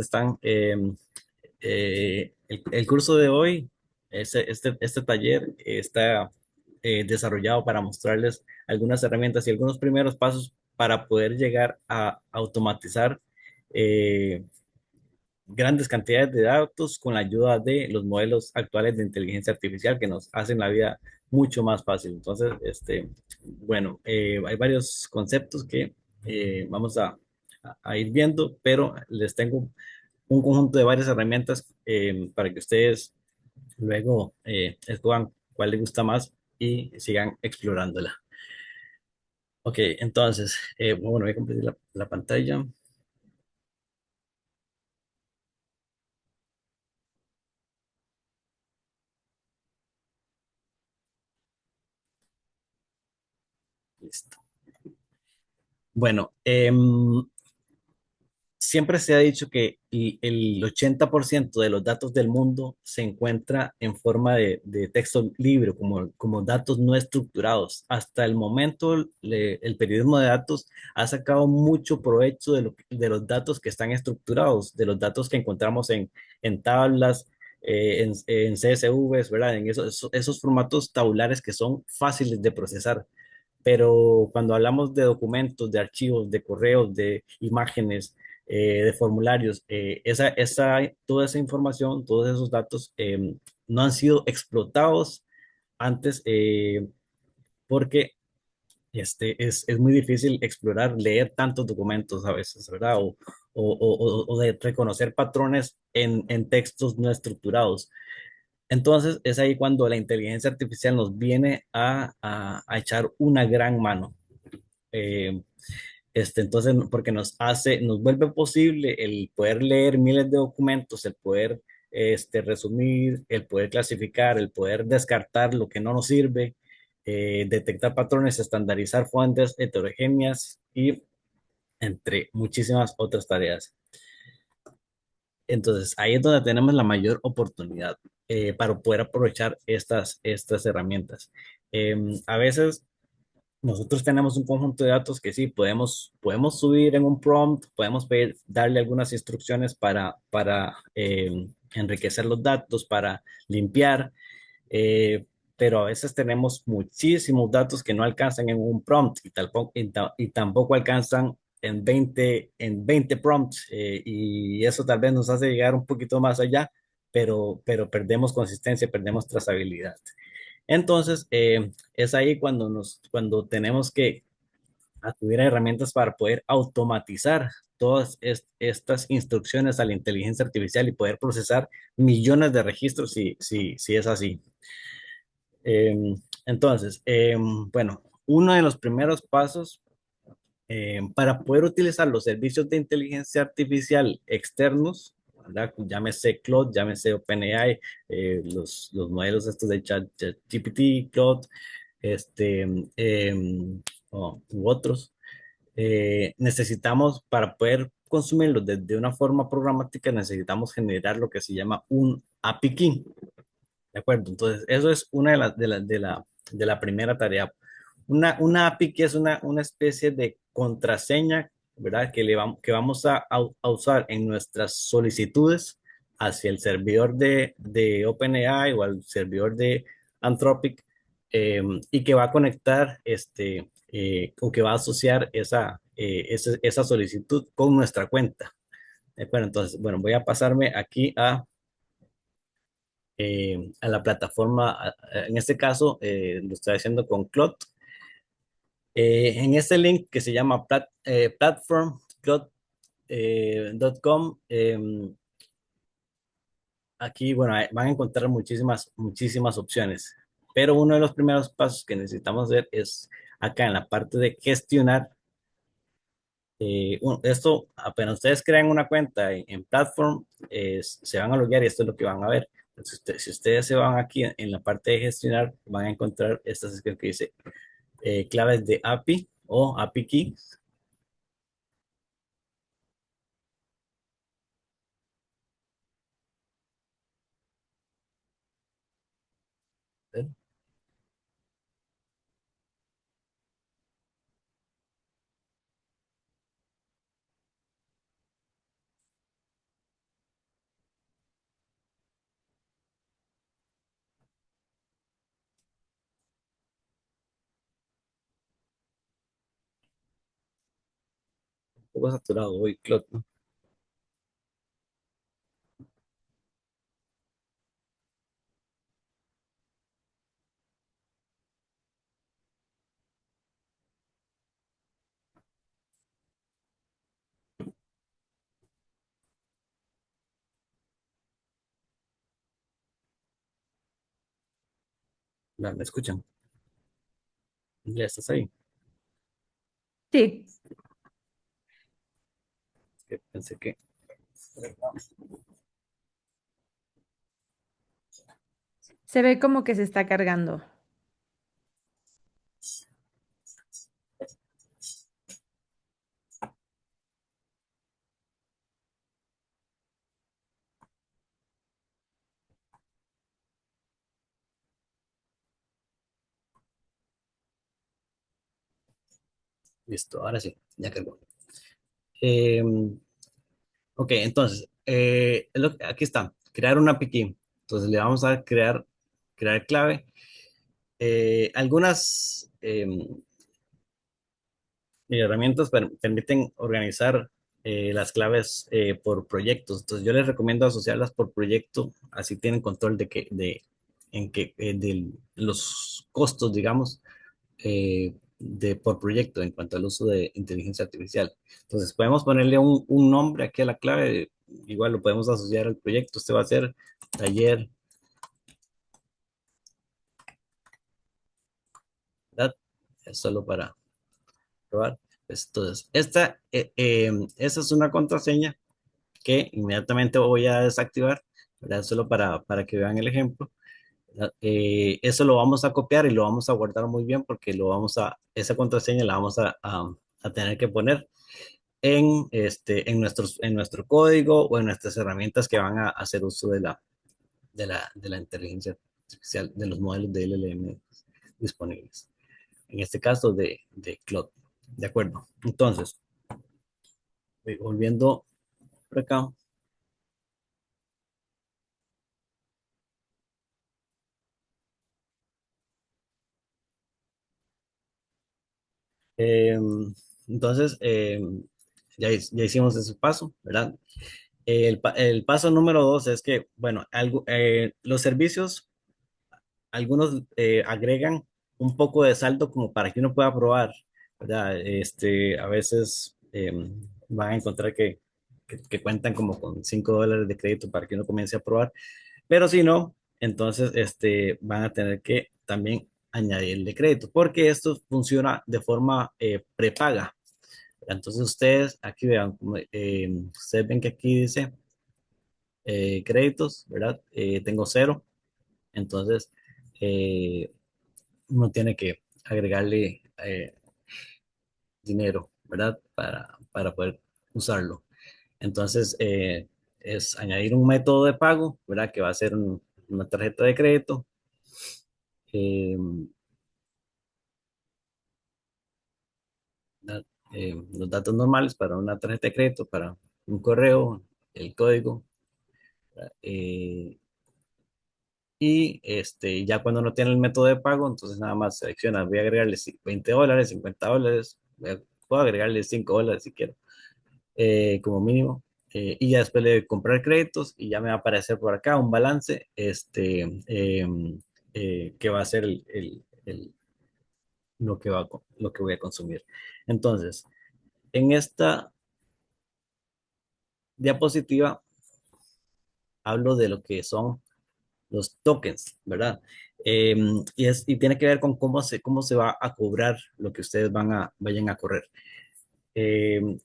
Están. El curso de hoy, este taller está desarrollado para mostrarles algunas herramientas y algunos primeros pasos para poder llegar a automatizar eh, grandes cantidades de datos con la ayuda de los modelos actuales de inteligencia artificial que nos hacen la vida mucho más fácil. Entonces, bueno, hay varios conceptos que vamos a ir viendo, pero les tengo un conjunto de varias herramientas para que ustedes luego escojan cuál les gusta más y sigan explorándola. Ok, entonces, bueno, voy a compartir la pantalla. Listo. Bueno, siempre se ha dicho que el 80% de los datos del mundo se encuentra en forma de texto libre, como datos no estructurados. Hasta el momento, el periodismo de datos ha sacado mucho provecho de los datos que están estructurados, de los datos que encontramos en tablas, en CSVs, ¿verdad? En esos formatos tabulares que son fáciles de procesar. Pero cuando hablamos de documentos, de archivos, de correos, de imágenes, de formularios, toda esa información, todos esos datos no han sido explotados antes porque es muy difícil explorar, leer tantos documentos a veces, ¿verdad? O de reconocer patrones en textos no estructurados. Entonces, es ahí cuando la inteligencia artificial nos viene a echar una gran mano. Eh, entonces, porque nos vuelve posible el poder leer miles de documentos, el poder resumir, el poder clasificar, el poder descartar lo que no nos sirve, detectar patrones, estandarizar fuentes heterogéneas y entre muchísimas otras tareas. Entonces, ahí es donde tenemos la mayor oportunidad para poder aprovechar estas herramientas. A veces nosotros tenemos un conjunto de datos que sí, podemos subir en un prompt, podemos darle algunas instrucciones para enriquecer los datos, para limpiar, eh, pero a veces tenemos muchísimos datos que no alcanzan en un prompt y tampoco alcanzan en veinte prompts, y eso tal vez nos hace llegar un poquito más allá, pero perdemos consistencia, perdemos trazabilidad. Entonces, es ahí cuando tenemos que acudir a herramientas para poder automatizar todas estas instrucciones a la inteligencia artificial y poder procesar millones de registros si es así. Entonces, bueno, uno de los primeros pasos para poder utilizar los servicios de inteligencia artificial externos, ¿verdad? Llámese Claude, llámese OpenAI, los modelos estos de ChatGPT, Claude, este, u otros, necesitamos, para poder consumirlos de una forma programática, necesitamos generar lo que se llama un API Key. ¿De acuerdo? Entonces, eso es una de la primera tarea. Una API que es una especie de contraseña, ¿verdad? Que vamos a usar en nuestras solicitudes hacia el servidor de OpenAI o al servidor de Anthropic, y que va a conectar o que va a asociar esa solicitud con nuestra cuenta. ¿De acuerdo? Entonces, bueno, voy a pasarme aquí a la plataforma. En este caso, lo estoy haciendo con Cloud. En este link que se llama platform.cloud.com, aquí, bueno, van a encontrar muchísimas opciones, pero uno de los primeros pasos que necesitamos hacer es acá en la parte de gestionar. Esto, apenas ustedes crean una cuenta en Platform, se van a loguear y esto es lo que van a ver. Entonces, si ustedes se van aquí en la parte de gestionar, van a encontrar esta sección que dice claves de API o API Key. poco saturado hoy, Claude, ¿no? ¿Me escuchan? Ya estás ahí. Sí, Que pensé que... se ve como que se está cargando. Listo, ahora sí, ya cargó. Eh, ok, entonces, aquí está, crear una piquín. Entonces le vamos a crear clave. Algunas herramientas permiten organizar las claves por proyectos. Entonces yo les recomiendo asociarlas por proyecto, así tienen control de los costos, digamos, por proyecto en cuanto al uso de inteligencia artificial. Entonces podemos ponerle un nombre aquí a la clave, igual lo podemos asociar al proyecto. Este va a ser taller, ¿verdad? Es solo para probar. Entonces, esta es una contraseña que inmediatamente voy a desactivar, ¿verdad? Solo para que vean el ejemplo. ¿Verdad? Eso lo vamos a copiar y lo vamos a guardar muy bien porque esa contraseña la vamos a tener que poner en nuestro código o en nuestras herramientas que van a hacer uso de la inteligencia artificial, de los modelos de LLM disponibles. En este caso de Claude. ¿De acuerdo? Entonces, volviendo por acá. Eh, entonces, ya hicimos ese paso, ¿verdad? El paso número dos es que, bueno, los servicios, algunos agregan un poco de saldo como para que uno pueda probar, ¿verdad? A veces van a encontrar que cuentan como con $5 de crédito para que uno comience a probar, pero si no, entonces van a tener que también añadirle crédito, porque esto funciona de forma prepaga. Entonces ustedes aquí vean, ustedes ven que aquí dice créditos, ¿verdad? Tengo cero, entonces uno tiene que agregarle dinero, ¿verdad? Para poder usarlo. Entonces es añadir un método de pago, ¿verdad? Que va a ser una tarjeta de crédito. eh, ¿Verdad? Los datos normales para una tarjeta de crédito, para un correo, el código. ¿Verdad? Y ya cuando no tiene el método de pago, entonces nada más selecciona, voy a agregarle $20, $50, puedo agregarle $5 si quiero, como mínimo. Y ya después de comprar créditos y ya me va a aparecer por acá un balance que va a ser lo que voy a consumir. Entonces, en esta diapositiva hablo de lo que son los tokens, ¿verdad? Eh, y tiene que ver con cómo se va a cobrar lo que ustedes vayan a correr. Eh,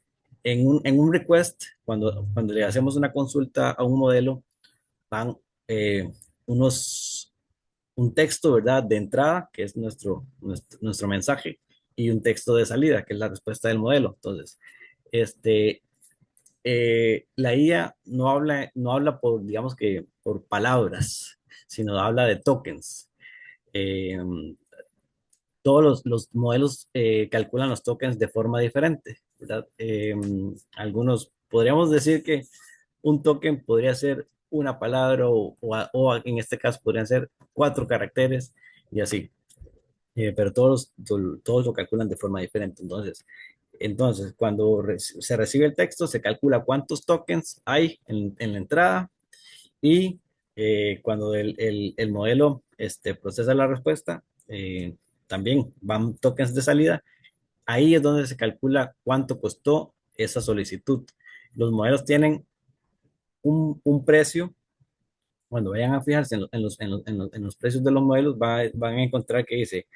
en un request, cuando le hacemos una consulta a un modelo, van eh, unos, un texto, ¿verdad? De entrada, que es nuestro mensaje, y un texto de salida, que es la respuesta del modelo. Entonces, este, la IA no habla digamos que por palabras, sino habla de tokens. Eh, Todos los modelos calculan los tokens de forma diferente, ¿verdad? Algunos podríamos decir que un token podría ser una palabra o en este caso podrían ser 4 caracteres y así. Pero todos lo calculan de forma diferente. Entonces, Entonces, cuando se recibe el texto, se calcula cuántos tokens hay en la entrada y cuando el modelo procesa la respuesta, también van tokens de salida. Ahí es donde se calcula cuánto costó esa solicitud. Los modelos tienen un precio. Cuando vayan a fijarse en los precios de los modelos, van a encontrar que dice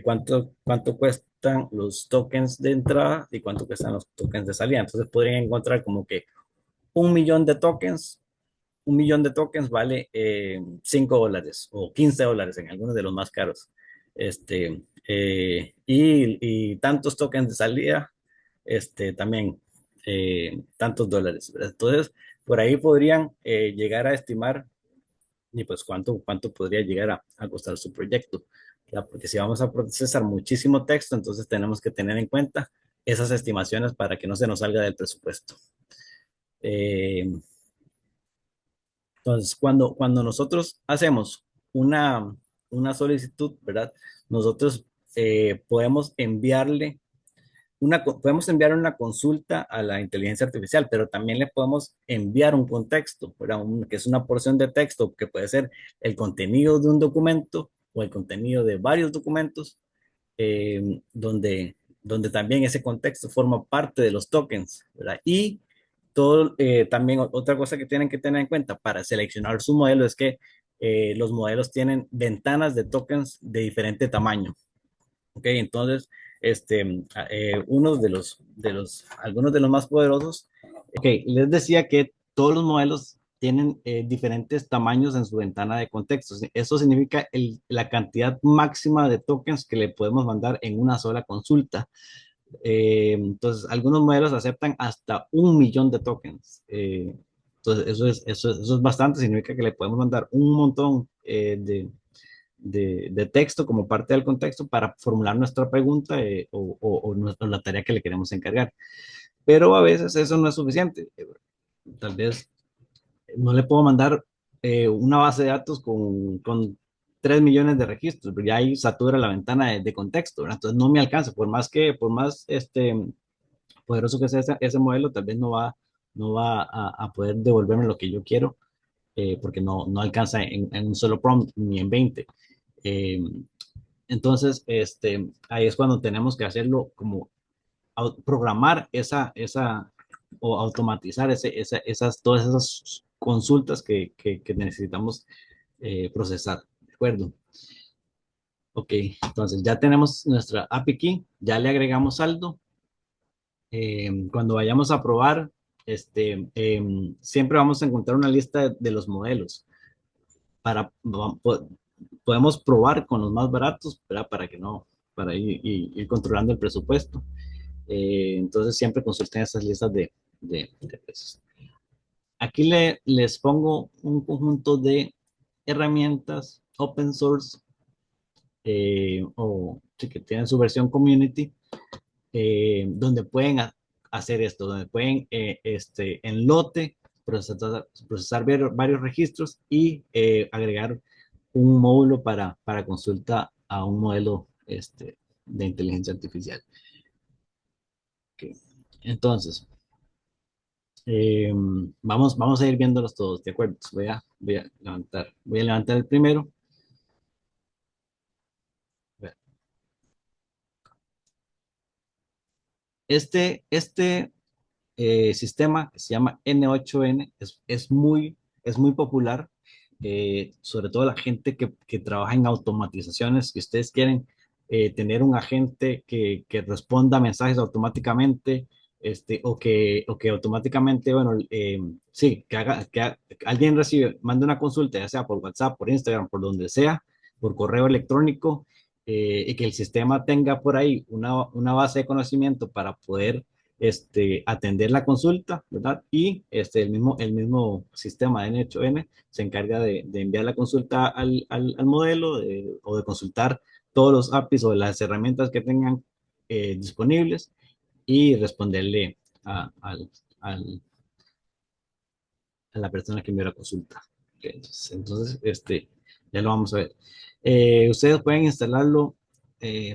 cuánto cuestan los tokens de entrada y cuánto cuestan los tokens de salida. Entonces podrían encontrar como que 1 millón de tokens, 1 millón de tokens vale $5 o $15 en algunos de los más caros. Y tantos tokens de salida, también tantos dólares, ¿verdad? Entonces, por ahí podrían llegar a estimar y pues cuánto podría llegar a costar su proyecto, ¿verdad? Porque si vamos a procesar muchísimo texto, entonces tenemos que tener en cuenta esas estimaciones para que no se nos salga del presupuesto. Eh, entonces, cuando nosotros hacemos una solicitud, ¿verdad? Nosotros podemos enviar una consulta a la inteligencia artificial, pero también le podemos enviar un contexto, ¿verdad? Que es una porción de texto que puede ser el contenido de un documento o el contenido de varios documentos, donde también ese contexto forma parte de los tokens, ¿verdad? Y también otra cosa que tienen que tener en cuenta para seleccionar su modelo es que los modelos tienen ventanas de tokens de diferente tamaño. ¿Ok? Entonces, algunos de los más poderosos. Ok, les decía que todos los modelos tienen diferentes tamaños en su ventana de contextos. Eso significa la cantidad máxima de tokens que le podemos mandar en una sola consulta. Entonces, algunos modelos aceptan hasta 1 millón de tokens. Entonces, eso es bastante, significa que le podemos mandar un montón de texto como parte del contexto para formular nuestra pregunta o la tarea que le queremos encargar. Pero a veces eso no es suficiente. Tal vez no le puedo mandar una base de datos con 3 millones de registros, pero ya ahí satura la ventana de contexto, ¿verdad? Entonces no me alcanza, por más poderoso que sea ese modelo, tal vez no va a poder devolverme lo que yo quiero, porque no alcanza en un solo prompt ni en 20. Eh, entonces, ahí es cuando tenemos que hacerlo como programar o automatizar todas esas consultas que necesitamos procesar. ¿De acuerdo? Ok, entonces ya tenemos nuestra API key, ya le agregamos saldo. Cuando vayamos a probar, siempre vamos a encontrar una lista de los modelos podemos probar con los más baratos, ¿verdad? Para que no, para ir controlando el presupuesto. Entonces siempre consulten esas listas de precios. Aquí les pongo un conjunto de herramientas open source o sí, que tienen su versión community, donde pueden hacer esto, donde pueden en lote procesar varios registros y agregar un módulo para consulta a un modelo de inteligencia artificial. Okay. Entonces, vamos a ir viéndolos todos, ¿de acuerdo? Voy a levantar el primero. Este sistema que se llama N8N es muy popular, sobre todo la gente que trabaja en automatizaciones. Si ustedes quieren tener un agente que responda mensajes automáticamente, o que automáticamente, bueno, sí, que alguien mande una consulta, ya sea por WhatsApp, por Instagram, por donde sea, por correo electrónico, y que el sistema tenga por ahí una base de conocimiento para poder atender la consulta, ¿verdad? Y el mismo sistema de N8N se encarga de enviar la consulta al modelo o de consultar todos los APIs o las herramientas que tengan disponibles y responderle a, al- al- a la persona que envió la consulta. Okay, entonces, ya lo vamos a ver. Ustedes pueden instalarlo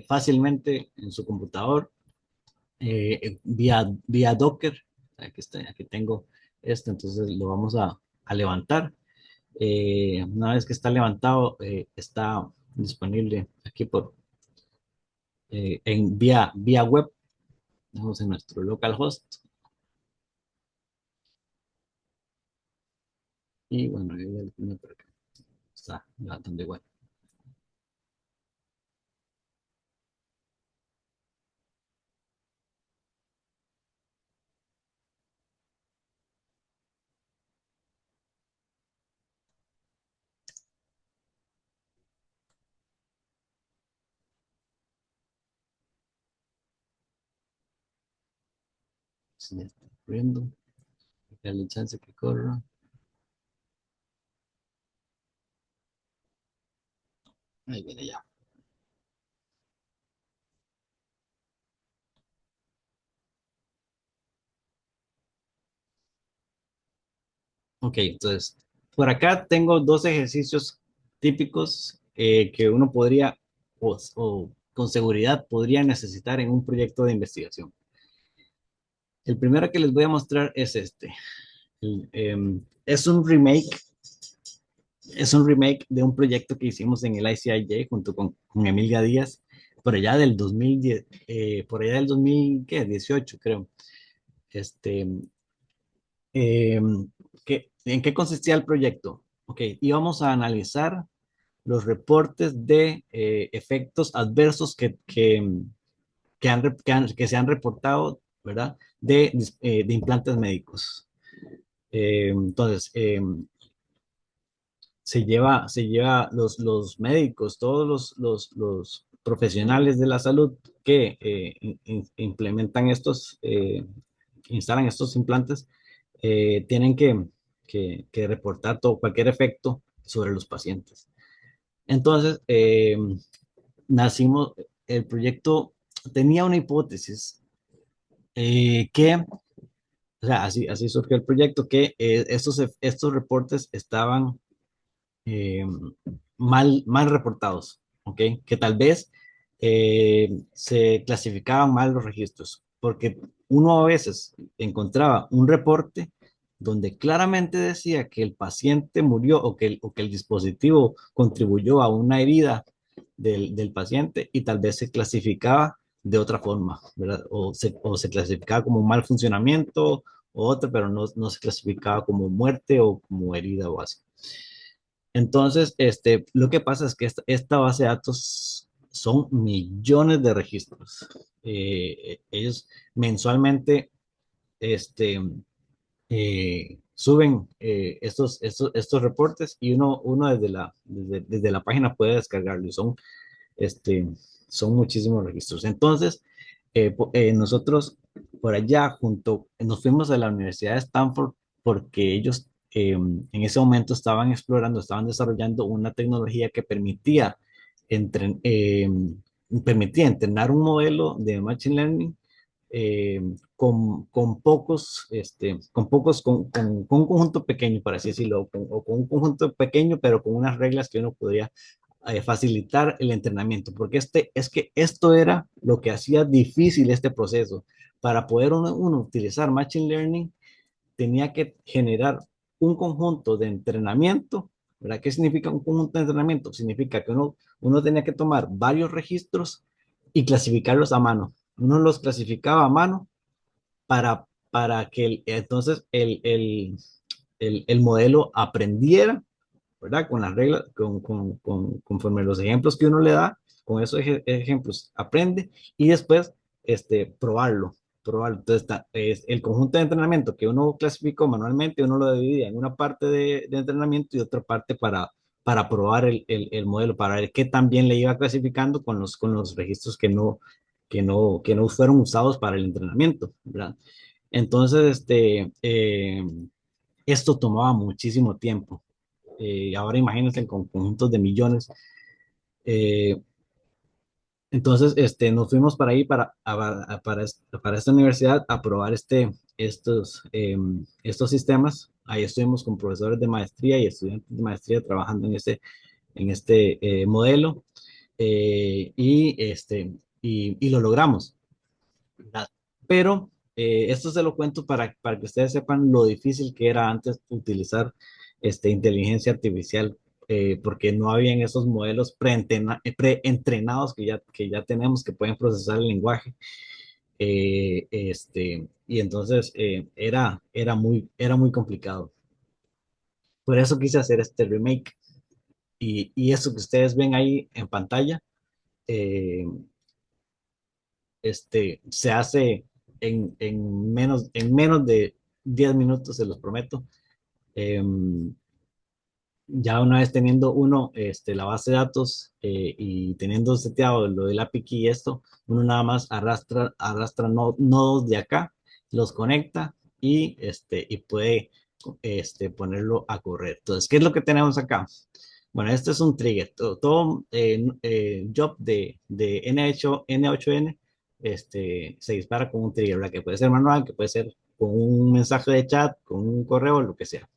fácilmente en su computador. vía Docker. Aquí tengo esto, entonces lo vamos a levantar. Una vez que está levantado, está disponible aquí vía web. Vamos en nuestro localhost y bueno, ahí ya lo tengo por acá. Está levantando igual. Sí, ya está corriendo. Dale chance que corra. Ahí viene ya. Ok, entonces, por acá tengo dos ejercicios típicos que uno podría, o con seguridad podría necesitar en un proyecto de investigación. El primero que les voy a mostrar es este. Es un remake, es un remake de un proyecto que hicimos en el ICIJ junto con Emilia Díaz, por allá del 2010, por allá del 2018, creo. Este, eh, ¿En qué consistía el proyecto? Ok, íbamos a analizar los reportes de efectos adversos que se han reportado, ¿verdad? De implantes médicos. Entonces, se lleva los médicos, todos los profesionales de la salud que implementan instalan estos implantes, tienen que reportar cualquier efecto sobre los pacientes. Entonces, el proyecto tenía una hipótesis o sea, así surgió el proyecto, que estos reportes estaban eh, mal reportados, ¿ok? Que tal vez se clasificaban mal los registros, porque uno a veces encontraba un reporte donde claramente decía que el paciente murió o que el dispositivo contribuyó a una herida del paciente y tal vez se clasificaba de otra forma, ¿verdad? O se clasificaba como un mal funcionamiento o otra, pero no se clasificaba como muerte o como herida o así. Entonces, lo que pasa es que esta base de datos son millones de registros. Ellos mensualmente este, suben estos reportes y uno desde la página puede descargarlo. Este, son muchísimos registros. Entonces, nosotros por allá nos fuimos a la Universidad de Stanford porque ellos en ese momento estaban desarrollando una tecnología que permitía entrenar un modelo de Machine Learning con un conjunto pequeño, por así decirlo, o con un conjunto pequeño, pero con unas reglas que uno podría facilitar el entrenamiento, porque es que esto era lo que hacía difícil este proceso. Para poder uno utilizar Machine Learning, tenía que generar un conjunto de entrenamiento. ¿Verdad? ¿Qué significa un conjunto de entrenamiento? Significa que uno tenía que tomar varios registros y clasificarlos a mano. Uno los clasificaba a mano para que entonces el modelo aprendiera, ¿verdad? Con las reglas, conforme los ejemplos que uno le da, con esos ejemplos aprende y después probarlo. Entonces, es el conjunto de entrenamiento que uno clasificó manualmente, uno lo dividía en una parte de entrenamiento y otra parte para probar el modelo, para ver qué también le iba clasificando con los registros que no fueron usados para el entrenamiento, ¿verdad? Entonces, esto tomaba muchísimo tiempo. Ahora imagínense con conjuntos de millones. Eh, entonces, nos fuimos para ahí, para esta universidad, a probar estos sistemas. Ahí estuvimos con profesores de maestría y estudiantes de maestría trabajando en este modelo, y lo logramos. Pero esto se lo cuento para que ustedes sepan lo difícil que era antes utilizar inteligencia artificial, porque no habían esos modelos preentrenados que ya tenemos que pueden procesar el lenguaje. Y entonces era muy complicado. Por eso quise hacer este remake. Y eso que ustedes ven ahí en pantalla, eh, se hace en menos de 10 minutos, se los prometo. Ya una vez teniendo uno la base de datos y teniendo seteado lo del API key y esto, uno nada más arrastra nodos de acá, los conecta y puede ponerlo a correr. Entonces, ¿qué es lo que tenemos acá? Bueno, este es un trigger. Todo job de N8N se dispara con un trigger, ¿verdad? Que puede ser manual, que puede ser con un mensaje de chat, con un correo, lo que sea.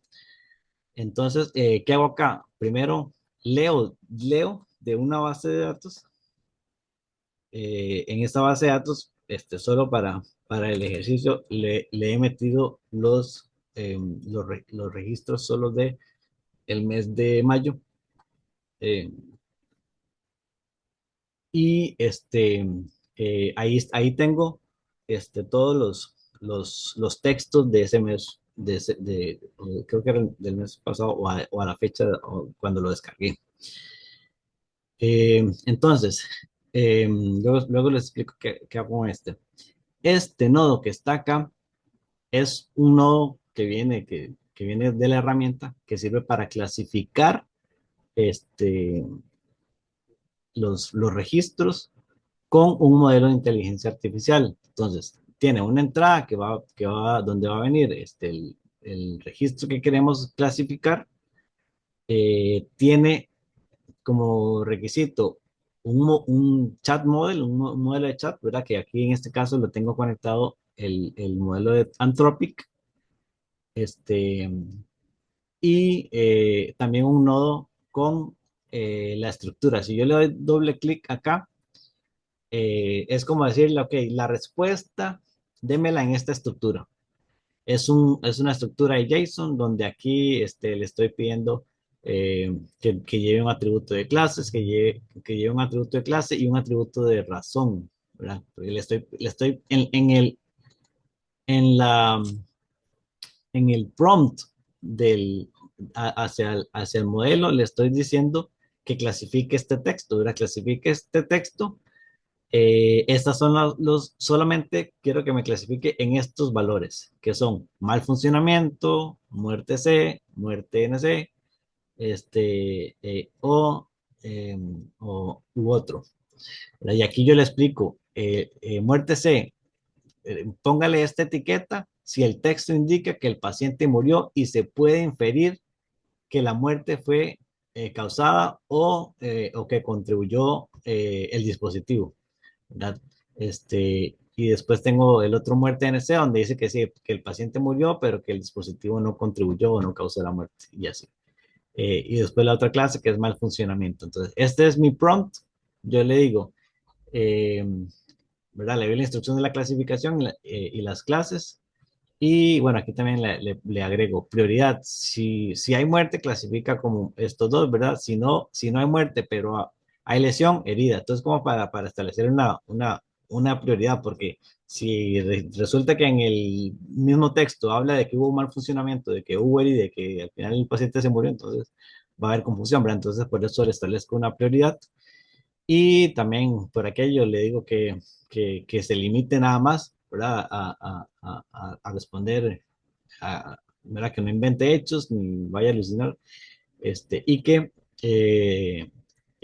Entonces, ¿qué hago acá? Primero, leo de una base de datos. En esta base de datos, solo para el ejercicio, le he metido los registros solo de el mes de mayo. eh, y ahí tengo todos los textos de ese mes, creo que era del mes pasado o a la fecha cuando lo descargué. Entonces, luego les explico qué hago con este. Este nodo que está acá es un nodo que viene de la herramienta que sirve para clasificar este, los registros con un modelo de inteligencia artificial. Entonces, tiene una entrada donde va a venir el registro que queremos clasificar. Tiene como requisito un chat model, un modelo de chat, ¿verdad? Que aquí en este caso lo tengo conectado el modelo de Anthropic, este, también un nodo con la estructura. Si yo le doy doble clic acá, es como decirle, ok, la respuesta, démela en esta estructura. Es una estructura de JSON donde aquí le estoy pidiendo que lleve un atributo de clases, que lleve un atributo de clase y un atributo de razón, ¿verdad? Porque le estoy en la, en el prompt hacia el modelo, le estoy diciendo que clasifique este texto, ¿verdad? Clasifique este texto. Estas son solamente quiero que me clasifique en estos valores, que son mal funcionamiento, muerte C, muerte NC, u otro. Y aquí yo le explico, muerte C, póngale esta etiqueta si el texto indica que el paciente murió y se puede inferir que la muerte fue causada o que contribuyó el dispositivo, ¿verdad? Y después tengo el otro muerte NC donde dice que sí, que el paciente murió, pero que el dispositivo no contribuyó o no causó la muerte y así. Y después la otra clase que es mal funcionamiento. Entonces, este es mi prompt. Yo le digo, eh, ¿verdad? Le doy la instrucción de la clasificación y las clases. Y bueno, aquí también le agrego prioridad. Si hay muerte, clasifica como estos dos, ¿verdad? Si no hay muerte, pero hay lesión, herida. Entonces, como para establecer una prioridad, porque si resulta que en el mismo texto habla de que hubo mal funcionamiento, de que hubo herida, de que al final el paciente se murió, entonces va a haber confusión, ¿verdad? Entonces, por eso le establezco una prioridad. Y también por aquello le digo que se limite nada más, ¿verdad? A responder, ¿verdad? Que no invente hechos ni vaya a alucinar, y que eh,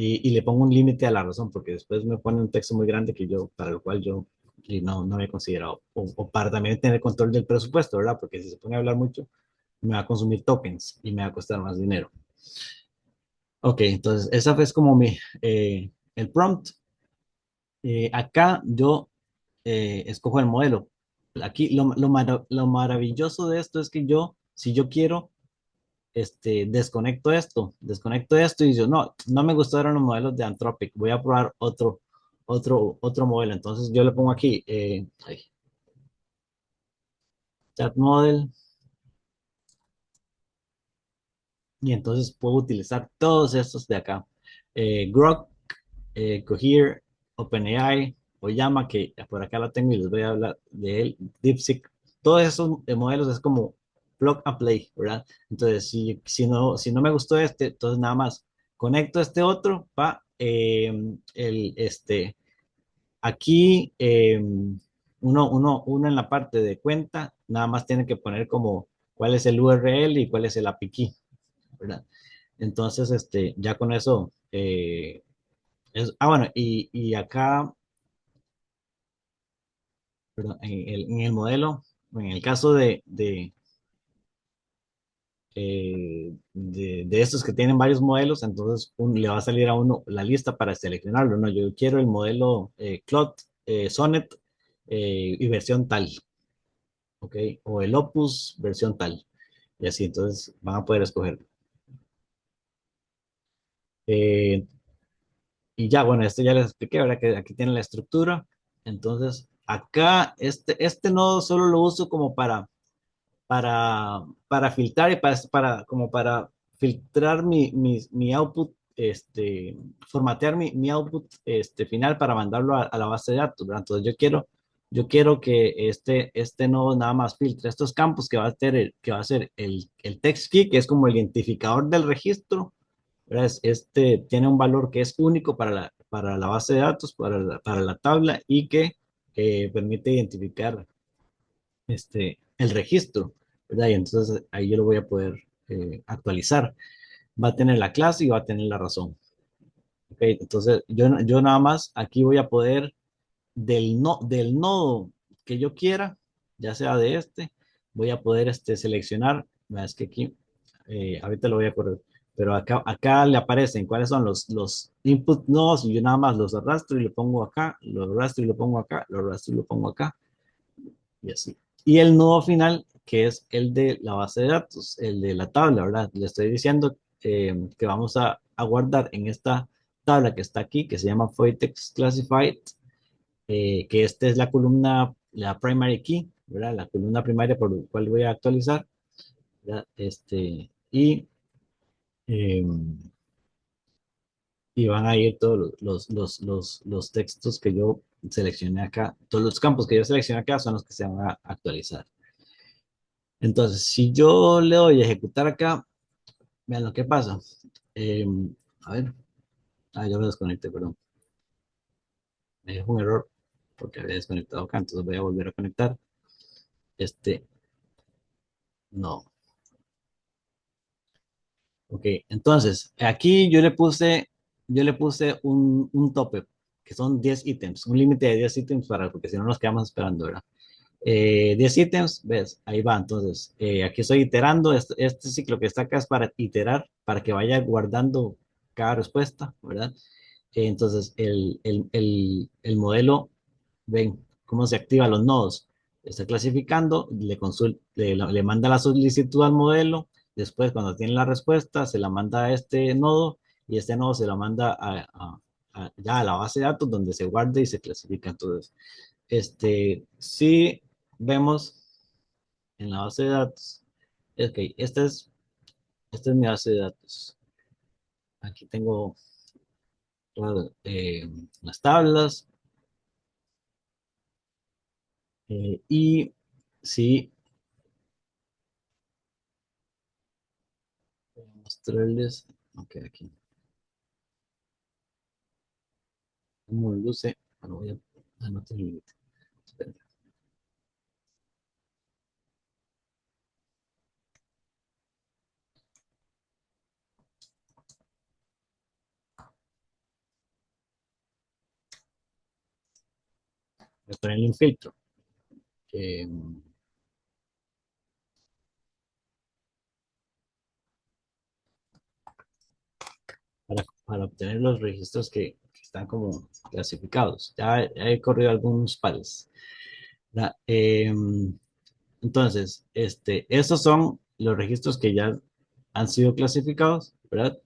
y le pongo un límite a la razón, porque después me pone un texto muy grande para el cual yo no había considerado, o para también tener control del presupuesto, ¿verdad? Porque si se pone a hablar mucho, me va a consumir tokens y me va a costar más dinero. Ok, entonces esa fue como el prompt. Acá yo escojo el modelo. Aquí lo maravilloso de esto es que si yo quiero, desconecto esto y yo, no me gustaron los modelos de Anthropic, voy a probar otro modelo. Entonces yo le pongo aquí, chat model, y entonces puedo utilizar todos estos de acá. Grok, Cohere, OpenAI, Oyama, que por acá lo tengo y les voy a hablar de él, DeepSeek, todos esos modelos es como plug and play, ¿verdad? Entonces, si no me gustó este, entonces nada más conecto este otro, aquí uno en la parte de cuenta, nada más tiene que poner como cuál es el URL y cuál es el API key, ¿verdad? Entonces, ya con eso, bueno, y acá, perdón, en el modelo, en el caso de estos que tienen varios modelos, entonces le va a salir a uno la lista para seleccionarlo, ¿no? Yo quiero el modelo Claude, Sonnet y versión tal, ¿ok? O el Opus versión tal, y así, entonces van a poder escoger. Eh, y ya, bueno, esto ya les expliqué, ¿verdad? Que aquí tiene la estructura. Entonces, acá, este nodo solo lo uso como para filtrar y como para filtrar mi output, formatear mi output final para mandarlo a la base de datos, ¿verdad? Entonces yo quiero que este nodo nada más filtre estos campos que va a ser el text key, que es como el identificador del registro, ¿verdad? Tiene un valor que es único para la base de datos, para la tabla y que permite identificar el registro, ¿verdad? Y entonces ahí yo lo voy a poder actualizar. Va a tener la clase y va a tener la razón. ¿Ok? Entonces yo nada más aquí voy a poder del nodo que yo quiera, ya sea de voy a poder seleccionar, es que aquí, ahorita lo voy a correr, pero acá le aparecen cuáles son los input nodes y yo nada más los arrastro y lo pongo acá, lo arrastro y lo pongo acá, lo arrastro y lo pongo acá y así. Y el nodo final, que es el de la base de datos, el de la tabla, ¿verdad? Le estoy diciendo que vamos a guardar en esta tabla que está aquí, que se llama Foitex Classified, que esta es la columna, la primary key, ¿verdad? La columna primaria por la cual voy a actualizar, ¿verdad? Eh, y van a ir todos los textos que yo seleccioné acá, todos los campos que yo seleccioné acá son los que se van a actualizar. Entonces, si yo le doy a ejecutar acá, vean lo que pasa. Eh, a ver, yo me desconecté, perdón. Me dejó un error porque había desconectado acá, entonces voy a volver a conectar. Este, no. Ok, entonces, aquí yo le puse un tope, que son 10 ítems, un límite de 10 ítems porque si no nos quedamos esperando, ¿verdad? 10 ítems, ves, ahí va. Entonces, aquí estoy iterando. Este ciclo que está acá es para iterar, para que vaya guardando cada respuesta, ¿verdad? Entonces, el modelo, ven cómo se activan los nodos. Está clasificando, le manda la solicitud al modelo. Después, cuando tiene la respuesta, se la manda a este nodo y este nodo se la manda ya a la base de datos donde se guarda y se clasifica. Entonces, si vemos en la base de datos, ok, esta es mi base de datos. Aquí tengo las tablas y si voy a mostrarles, ok, aquí, como luce, bueno, voy a anotar el límite. Esperen, voy a ponerle un filtro eh, para obtener los registros que están como clasificados. Ya he corrido algunos pares. ¿Verdad? Entonces, estos son los registros que ya han sido clasificados, ¿verdad?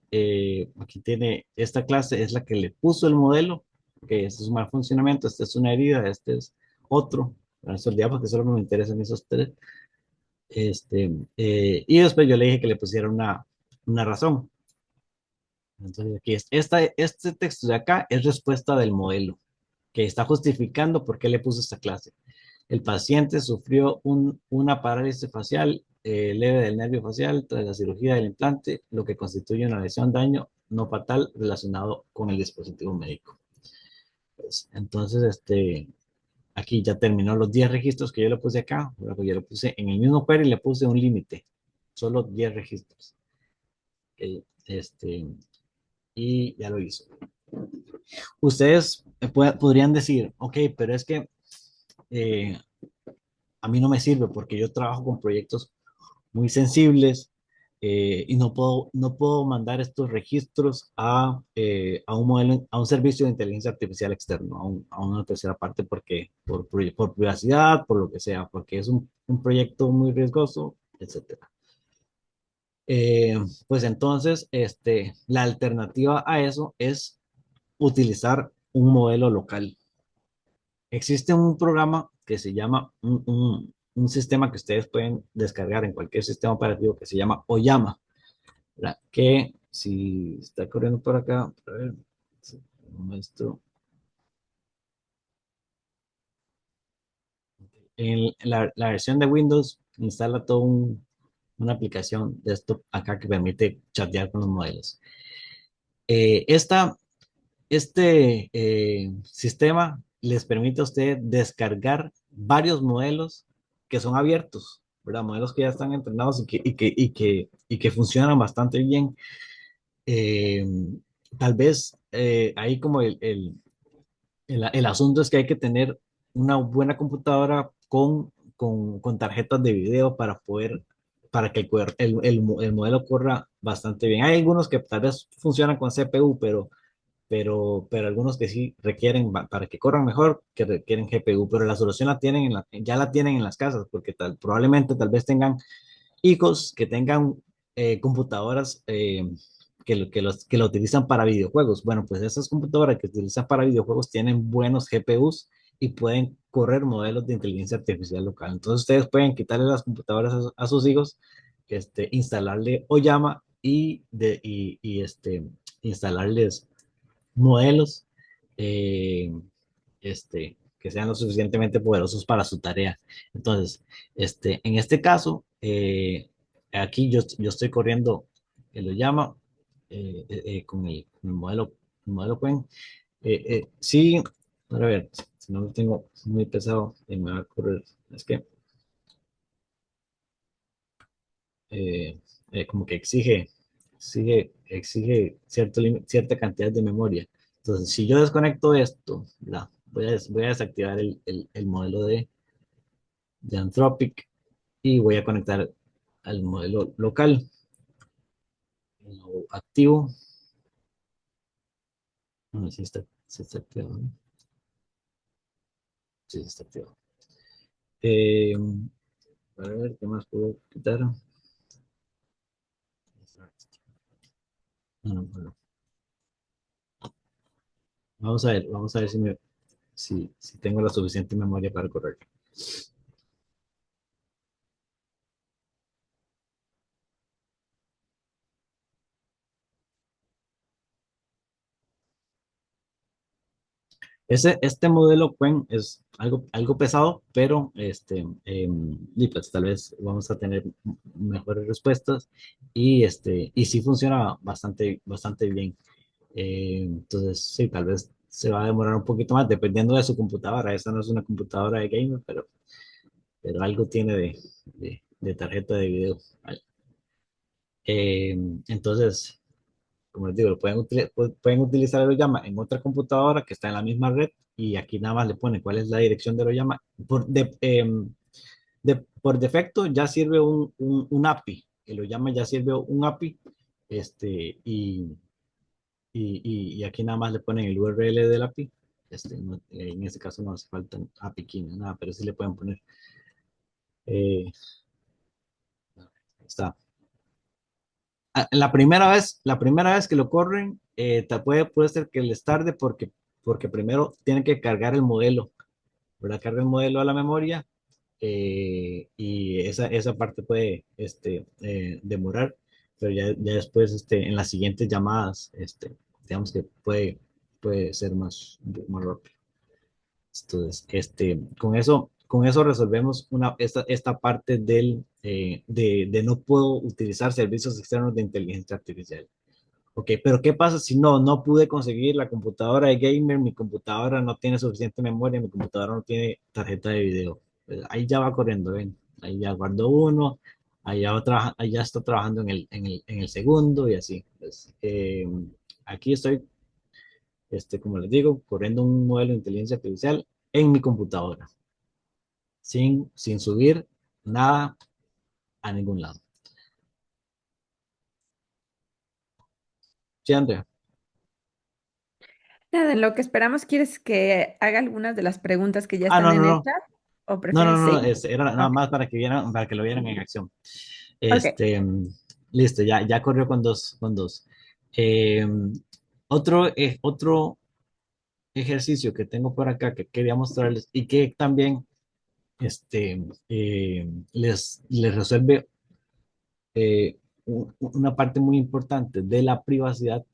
Aquí tiene, esta clase es la que le puso el modelo, que este es un mal funcionamiento, esta es una herida, este es otro, ¿verdad? Eso, digamos que solo me interesan esos tres. Y después yo le dije que le pusiera una razón. Entonces, aquí este texto de acá es respuesta del modelo, que está justificando por qué le puso esta clase. El paciente sufrió una parálisis facial leve del nervio facial tras la cirugía del implante, lo que constituye una lesión daño no fatal relacionado con el dispositivo médico. Pues, entonces, aquí ya terminó los 10 registros que yo le puse acá. Luego yo le puse en el mismo query, le puse un límite, solo 10 registros. Ok, y ya lo hizo. Ustedes podrían decir, ok, pero es que eh, a mí no me sirve porque yo trabajo con proyectos muy sensibles y no puedo mandar estos registros a un modelo, a un servicio de inteligencia artificial externo, a una tercera parte, porque por privacidad, por lo que sea, porque es un proyecto muy riesgoso, etcétera. Eh, pues entonces, la alternativa a eso es utilizar un modelo local. Existe un programa que se llama, un sistema que ustedes pueden descargar en cualquier sistema operativo que se llama Oyama, ¿verdad? Que si está corriendo por acá, a ver, si muestro. En la versión de Windows instala una aplicación de esto acá que permite chatear con los modelos. Eh, esta, sistema les permite a usted descargar varios modelos que son abiertos, ¿verdad? Modelos que ya están entrenados y que funcionan bastante bien. Eh, Tal vez ahí como el asunto es que hay que tener una buena computadora con tarjetas de video para que el modelo corra bastante bien. Hay algunos que tal vez funcionan con CPU, pero algunos que sí requieren, para que corran mejor, que requieren GPU, pero la solución ya la tienen en las casas, porque probablemente tal vez tengan hijos que tengan computadoras que lo utilizan para videojuegos. Bueno, pues esas computadoras que utilizan para videojuegos tienen buenos GPUs y pueden correr modelos de inteligencia artificial local. Entonces ustedes pueden quitarle las computadoras a sus hijos, instalarle Oyama instalarles modelos eh, que sean lo suficientemente poderosos para su tarea. Entonces, en este caso, aquí yo estoy corriendo, lo llama con el modelo Quen. Sí, a ver, si no lo tengo muy pesado, me va a correr. Es que eh, como que exige cierta cantidad de memoria. Entonces, si yo desconecto esto, voy a desactivar el modelo de Anthropic y voy a conectar al modelo local, lo activo. No sé si está activado, ¿no? Sí, está activado. Eh, a ver, ¿qué más puedo quitar? No, bueno, vamos a ver si tengo la suficiente memoria para correr. Este modelo Quen es algo pesado, pero y pues tal vez vamos a tener mejores respuestas y sí funciona bastante, bastante bien. Entonces, sí, tal vez se va a demorar un poquito más dependiendo de su computadora. Esta no es una computadora de gamer, pero algo tiene de tarjeta de video. Vale. Entonces, como les digo, pueden utilizar el Oyama en otra computadora que está en la misma red y aquí nada más le ponen cuál es la dirección del Oyama. Por defecto ya sirve un API. El Oyama ya sirve un API y aquí nada más le ponen el URL del API. En este caso no hace falta API key, nada, pero sí le pueden poner. Eh, Está. La primera vez que lo corren, puede ser que les tarde porque primero tienen que cargar el modelo, ¿verdad? Carga el modelo a la memoria y esa parte puede demorar, pero ya después en las siguientes llamadas, digamos que puede ser más rápido. Entonces, con eso resolvemos esta parte de no puedo utilizar servicios externos de inteligencia artificial. Ok, pero ¿qué pasa si no pude conseguir la computadora de gamer, mi computadora no tiene suficiente memoria, mi computadora no tiene tarjeta de video? Pues ahí ya va corriendo, ¿ven? Ahí ya guardo uno, ahí ya está trabajando en el segundo y así. Pues, aquí estoy, como les digo, corriendo un modelo de inteligencia artificial en mi computadora, sin subir nada a ningún lado. ¿Sí, Andrea? Nada, en lo que esperamos, ¿quieres que haga algunas de las preguntas que ya Ah, están no, no, en el no. chat o No, no, prefieres no, seguir? era nada Ok, más para que lo vieran en acción. ok. Este, listo, ya corrió con dos. Eh, otro ejercicio que tengo por acá que quería mostrarles y que también les resuelve una parte muy importante de la privacidad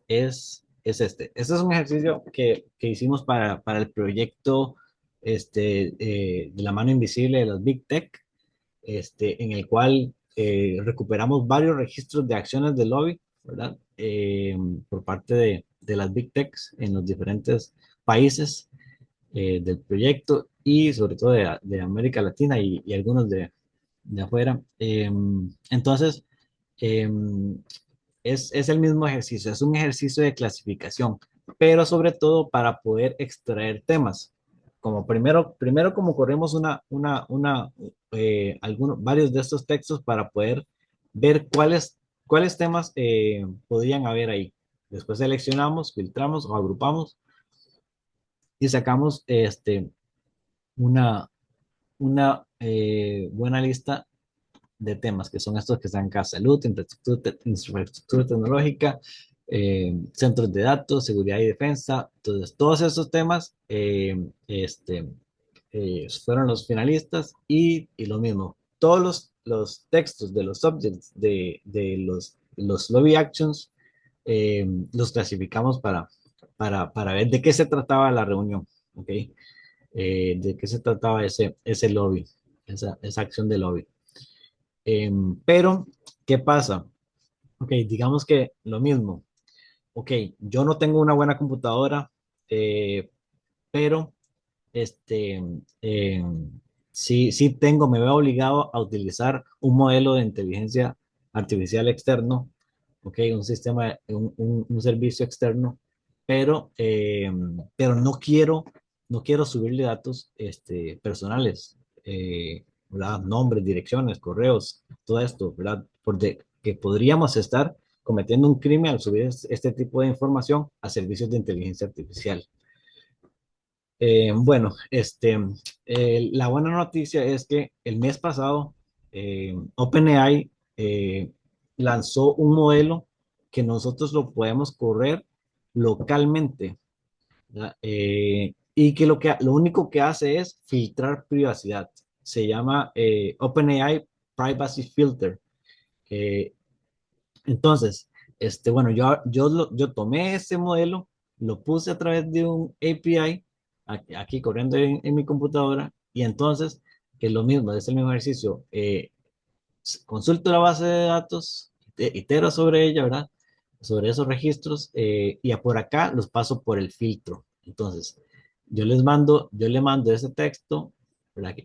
es este. Este es un ejercicio que hicimos para el proyecto de la mano invisible de las Big Tech, en el cual recuperamos varios registros de acciones de lobby, ¿verdad? Por parte de las Big Techs en los diferentes países del proyecto y sobre todo de América Latina y algunos de afuera. Entonces, eh, es el mismo ejercicio, es un ejercicio de clasificación, pero sobre todo para poder extraer temas. Como primero como corremos varios de estos textos para poder ver cuáles temas podrían haber ahí. Después seleccionamos, filtramos o agrupamos y sacamos una, una buena lista de temas, que son estos que están acá: salud, infraestructura tecnológica, centros de datos, seguridad y defensa. Entonces, todos esos temas fueron los finalistas y lo mismo. Todos los textos de los subjects de los lobby actions los clasificamos para ver de qué se trataba la reunión, ¿ok? De qué se trataba ese lobby, esa acción de lobby. Pero, ¿qué pasa? Ok, digamos que lo mismo. Ok, yo no tengo una buena computadora, pero este, eh, sí me veo obligado a utilizar un modelo de inteligencia artificial externo, ok, un sistema, un servicio externo, pero no quiero subirle datos personales, ¿verdad? Nombres, direcciones, correos, todo esto, ¿verdad? Porque que podríamos estar cometiendo un crimen al subir este tipo de información a servicios de inteligencia artificial. Bueno, la buena noticia es que el mes pasado OpenAI lanzó un modelo que nosotros lo podemos correr localmente, ¿verdad? Y que lo único que hace es filtrar privacidad. Se llama OpenAI Privacy Filter. Eh, entonces, bueno, yo tomé ese modelo, lo puse a través de un API aquí corriendo en mi computadora y entonces, que es lo mismo, es el mismo ejercicio. Consulto la base de datos, itero sobre ella, ¿verdad? Sobre esos registros y por acá los paso por el filtro. Entonces, yo le mando ese texto, ¿verdad?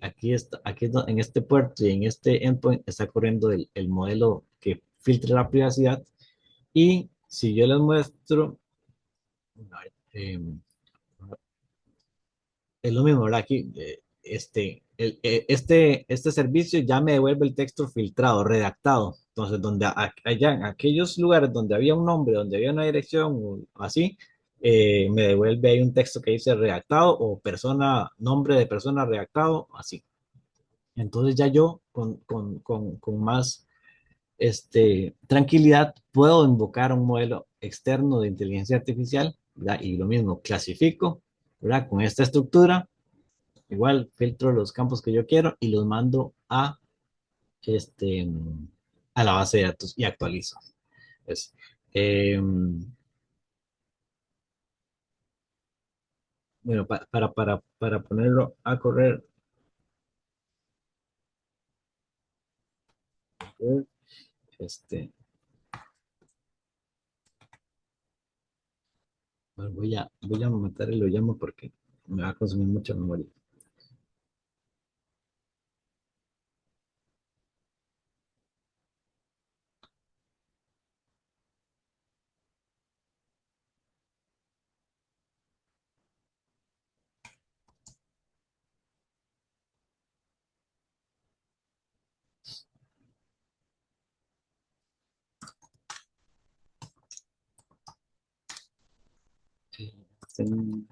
En este puerto y en este endpoint está corriendo el modelo que filtra la privacidad y si yo les muestro, a ver, es lo mismo, ¿verdad? Aquí, este servicio ya me devuelve el texto filtrado, redactado. Entonces, allá en aquellos lugares donde había un nombre, donde había una dirección o así, me devuelve ahí un texto que dice redactado o nombre de persona redactado, así. Entonces ya yo con más tranquilidad puedo invocar un modelo externo de inteligencia artificial, ¿verdad? Y lo mismo, clasifico, ¿verdad? Con esta estructura igual filtro los campos que yo quiero y los mando este, a la base de datos y actualizo. Pues, eh, bueno, para ponerlo a correr, este, bueno, voy a matar y lo llamo porque me va a consumir mucha memoria. Ten-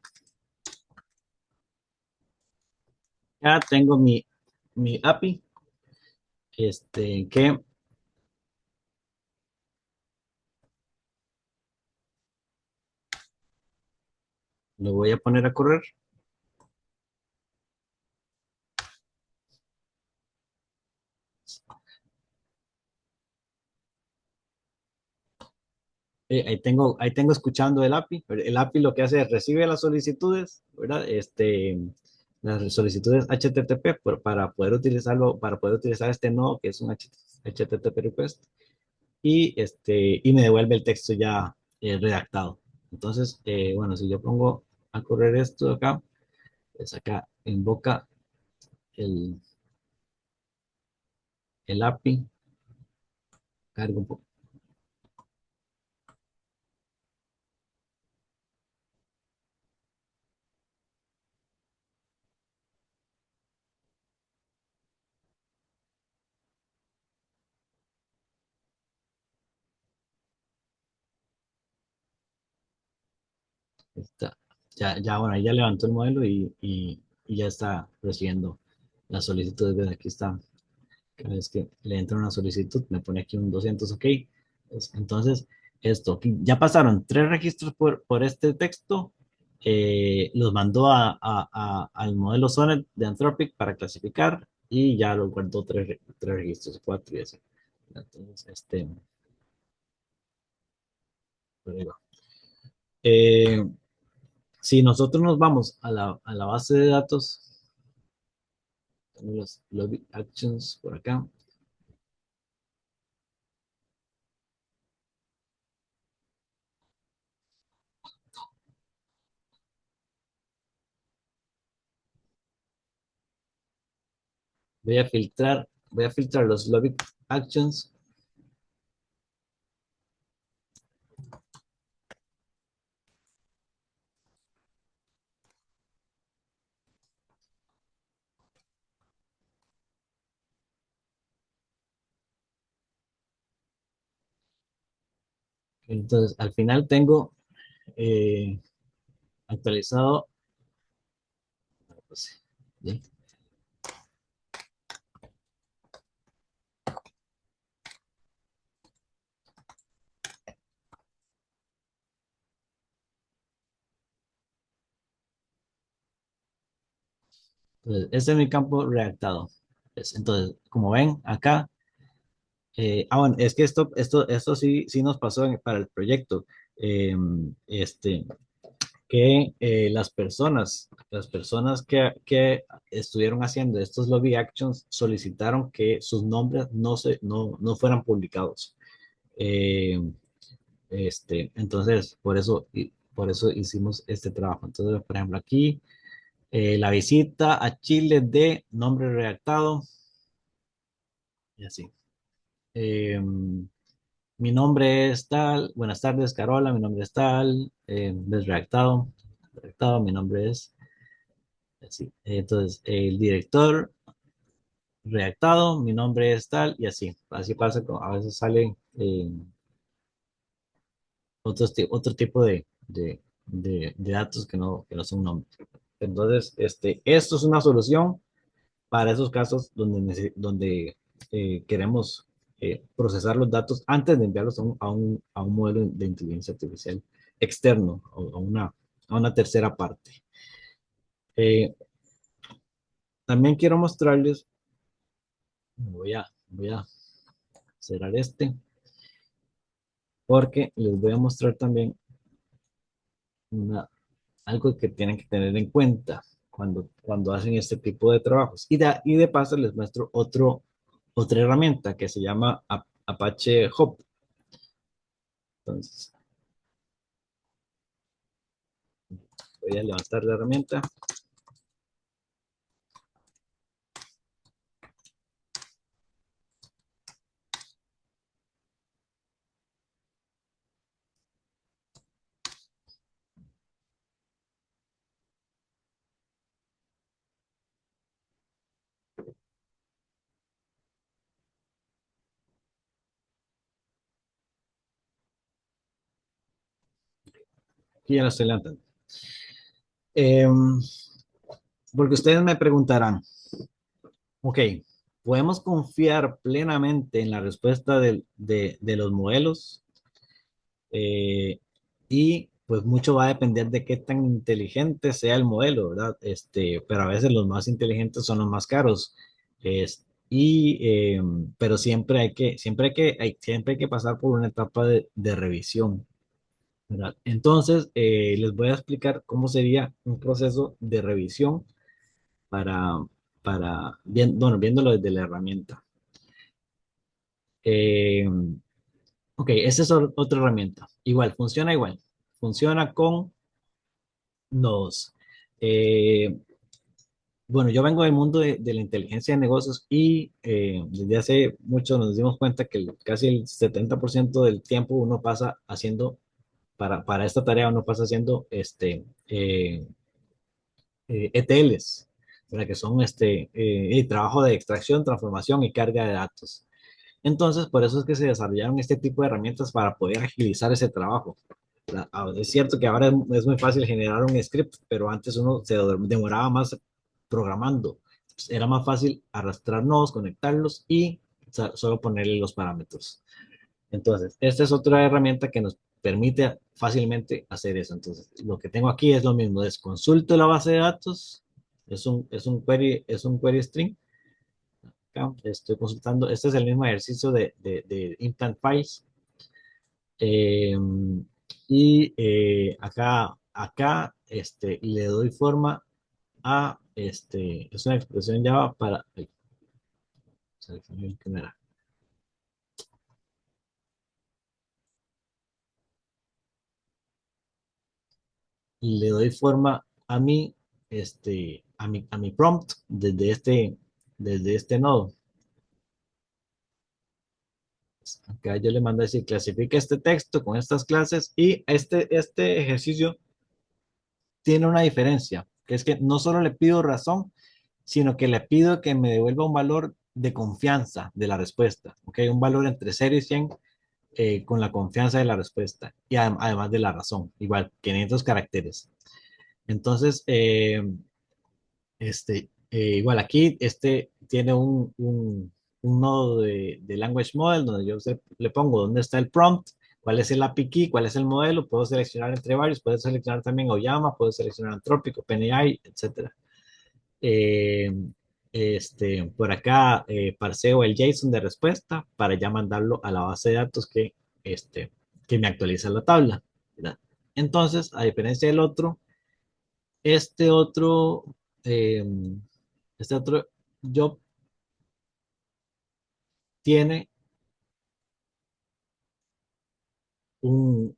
Ya tengo mi API, que lo voy a poner a correr. Ahí tengo escuchando el API. El API lo que hace es recibe las solicitudes, ¿verdad? Las solicitudes HTTP para poder utilizarlo, para poder utilizar este nodo que es un HTTP request y me devuelve el texto ya redactado. Entonces, bueno, si yo pongo a correr esto acá, pues acá invoca el, el API, carga un poco. Está, bueno, ahí ya levantó el modelo y ya está recibiendo las solicitudes. ¿Ves? Aquí está. Cada vez que le entra una solicitud, me pone aquí un 200 OK. Entonces, ya pasaron 3 registros por este texto. Los mandó al modelo Sonnet de Anthropic para clasificar y ya los guardó 3 registros, 4 y así. Entonces, por ahí va. Eh, si nosotros nos vamos a la base de datos, tenemos los lobby actions por acá. Voy a filtrar los lobby actions. Entonces, al final tengo eh, actualizado. Pues, ¿sí? Entonces, este es mi campo redactado. Entonces, como ven acá, bueno, es que esto sí nos pasó para el proyecto. Eh, este, que las personas que estuvieron haciendo estos lobby actions solicitaron que sus nombres no fueran publicados. Eh, entonces, por eso hicimos este trabajo. Entonces, por ejemplo, aquí, la visita a Chile de nombre redactado y así. Eh, mi nombre es tal, buenas tardes, Carola, mi nombre es tal, redactado, mi nombre es así. Entonces, el director redactado, mi nombre es tal y así. Así pasa, a veces salen otro tipo de datos que no son nombres. Entonces, esto es una solución para esos casos donde queremos procesar los datos antes de enviarlos a un modelo de inteligencia artificial externo o a una tercera parte. Eh, también quiero mostrarles, voy a cerrar este, porque les voy a mostrar también algo que tienen que tener en cuenta cuando hacen este tipo de trabajos. Y de paso les muestro otra herramienta que se llama Apache Hub. Entonces, voy a levantar la herramienta y ya la estoy levantando. Porque ustedes me preguntarán, ok, ¿podemos confiar plenamente en la respuesta de los modelos? Y pues mucho va a depender de qué tan inteligente sea el modelo, ¿verdad? Pero a veces los más inteligentes son los más caros. Pero siempre hay que pasar por una etapa de revisión, ¿verdad? Entonces, les voy a explicar cómo sería un proceso de revisión para, bueno, viéndolo desde la herramienta. Eh, ok, esta es otra herramienta. Igual, funciona igual. Funciona con nodos. Eh, bueno, yo vengo del mundo de la inteligencia de negocios y desde hace mucho nos dimos cuenta que casi el 70% del tiempo uno pasa haciendo, para esta tarea uno pasa haciendo ETLs, ¿verdad? Que son trabajo de extracción, transformación y carga de datos. Entonces, por eso es que se desarrollaron este tipo de herramientas para poder agilizar ese trabajo. Es cierto que ahora es muy fácil generar un script, pero antes uno se demoraba más programando. Pues era más fácil arrastrar nodos, conectarlos y solo ponerle los parámetros. Entonces, esta es otra herramienta que nos permite fácilmente hacer eso. Entonces, lo que tengo aquí es lo mismo, es consulto la base de datos, es un query string. Acá estoy consultando, este es el mismo ejercicio de implant files. Eh, le doy forma a, es una expresión Java para, ay, seleccioné que no era. Le doy forma a mi prompt desde este nodo. Acá yo le mando a decir, clasifica este texto con estas clases y este ejercicio tiene una diferencia, que es que no solo le pido razón, sino que le pido que me devuelva un valor de confianza de la respuesta, ¿ok? Un valor entre 0 y 100 con la confianza de la respuesta y además de la razón, igual, 500 caracteres. Entonces, igual aquí, tiene un nodo de Language Model donde yo le pongo dónde está el prompt, cuál es el API key, cuál es el modelo, puedo seleccionar entre varios, puedo seleccionar también Oyama, puedo seleccionar Anthropic, OpenAI, etcétera. Eh, por acá parseo el JSON de respuesta para ya mandarlo a la base de datos que me actualiza la tabla, ¿verdad? Entonces, a diferencia del otro, este otro, eh, este otro job tiene un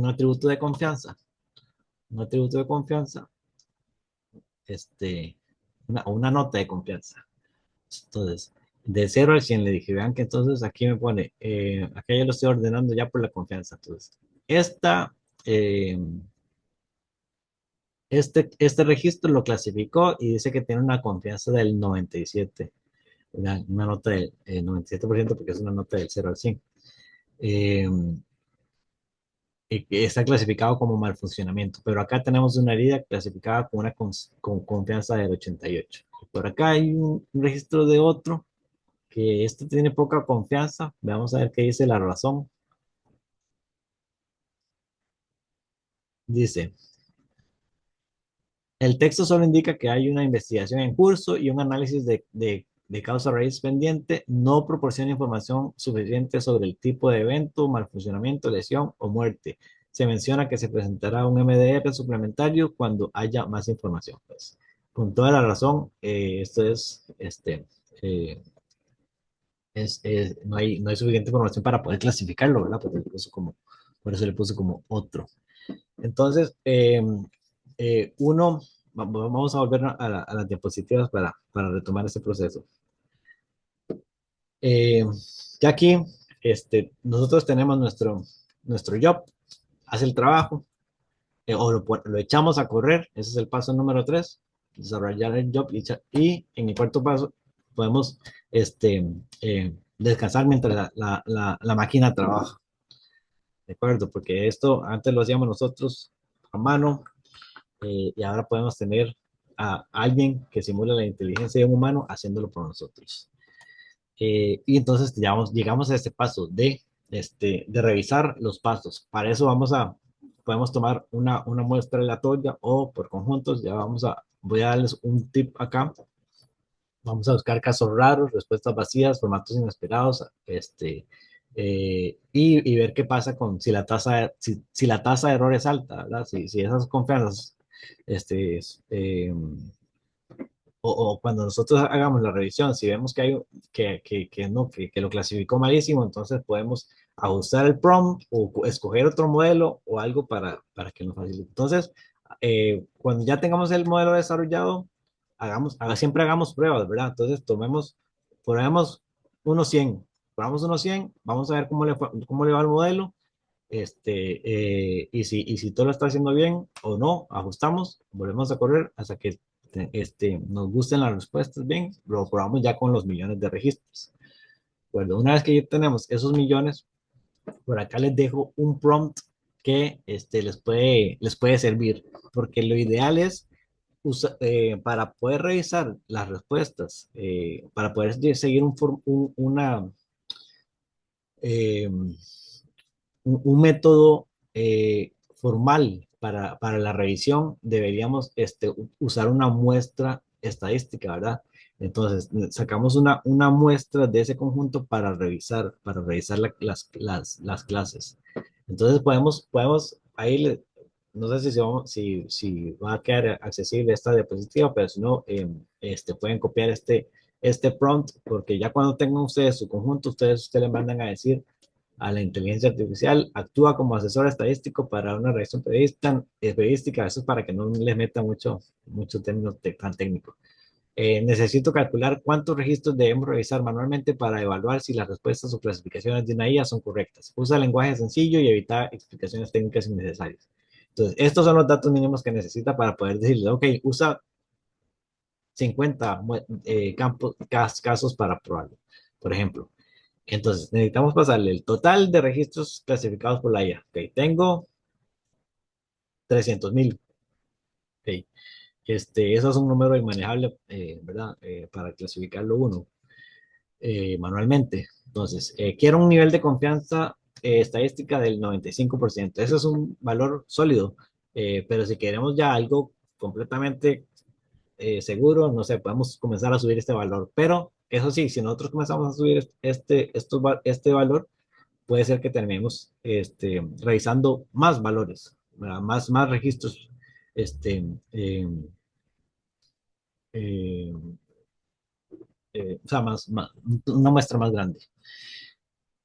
atributo de confianza, un atributo de confianza, este, una nota de confianza. Entonces, de 0 al 100 le dije, vean que entonces aquí me pone, acá ya lo estoy ordenando ya por la confianza. Entonces, esta, eh, este registro lo clasificó y dice que tiene una confianza del 97, una nota del 97% porque es una nota del 0 al 100. Eh, y que está clasificado como mal funcionamiento, pero acá tenemos una herida clasificada con con confianza del 88. Por acá hay un registro de otro que este tiene poca confianza. Vamos a ver qué dice la razón. Dice, El texto solo indica que hay una investigación en curso y un análisis de causa raíz pendiente. No proporciona información suficiente sobre el tipo de evento, mal funcionamiento, lesión o muerte. Se menciona que se presentará un MDR suplementario cuando haya más información. Pues, con toda la razón, esto eh, no hay suficiente información para poder clasificarlo, ¿verdad? Por eso le puso como otro. Entonces, vamos a volver a las diapositivas para retomar este proceso. Eh, ya aquí, nosotros tenemos nuestro job, hace el trabajo, lo echamos a correr, ese es el paso número 3, desarrollar el job y en el cuarto paso podemos descansar mientras la máquina trabaja, ¿de acuerdo? Porque esto antes lo hacíamos nosotros a mano, y ahora podemos tener a alguien que simule la inteligencia de un humano haciéndolo por nosotros. Y entonces llegamos a este paso de revisar los pasos. Para eso podemos tomar una muestra aleatoria o por conjuntos. Voy a darles un tip acá. Vamos a buscar casos raros, respuestas vacías, formatos inesperados, y ver qué pasa con si la tasa de error es alta, ¿verdad? Si esas confianzas, este, es, eh, o cuando nosotros hagamos la revisión, si vemos que no, que lo clasificó malísimo, entonces podemos ajustar el prompt o escoger otro modelo o algo para que nos facilite. Entonces, cuando ya tengamos el modelo desarrollado, siempre hagamos pruebas, ¿verdad? Entonces, probemos unos 100, vamos a ver cómo le va el modelo, y si todo lo está haciendo bien o no, ajustamos, volvemos a correr hasta que nos gusten las respuestas bien, lo probamos ya con los millones de registros. Bueno, una vez que ya tenemos esos millones, por acá les dejo un prompt que les puede servir, porque lo ideal es para poder revisar las respuestas, para poder seguir eh, un método formal para la revisión, deberíamos usar una muestra estadística, ¿verdad? Entonces, sacamos una muestra de ese conjunto para revisar las clases. Entonces, no sé si va a quedar accesible esta diapositiva, pero si no, pueden copiar este prompt, porque ya cuando tengan ustedes su conjunto, ustedes le mandan a decir a la inteligencia artificial, actúa como asesor estadístico para una revisión periodística, eso es para que no les meta mucho término tan técnico. Necesito calcular cuántos registros debemos revisar manualmente para evaluar si las respuestas o clasificaciones de una IA son correctas. Usa lenguaje sencillo y evita explicaciones técnicas innecesarias. Entonces, estos son los datos mínimos que necesita para poder decirle, ok, usa 50 casos para probarlo. Por ejemplo, entonces, necesitamos pasarle el total de registros clasificados por la IA. Ok, tengo 300.000. Ok, eso es un número inmanejable, ¿verdad? Para clasificarlo uno manualmente. Entonces, quiero un nivel de confianza estadística del 95%. Eso es un valor sólido, pero si queremos ya algo completamente seguro, no sé, podemos comenzar a subir este valor. Pero eso sí, si nosotros comenzamos a subir este valor, puede ser que terminemos revisando más valores, ¿verdad? Más registros, este, eh, eh, o sea, una muestra más grande.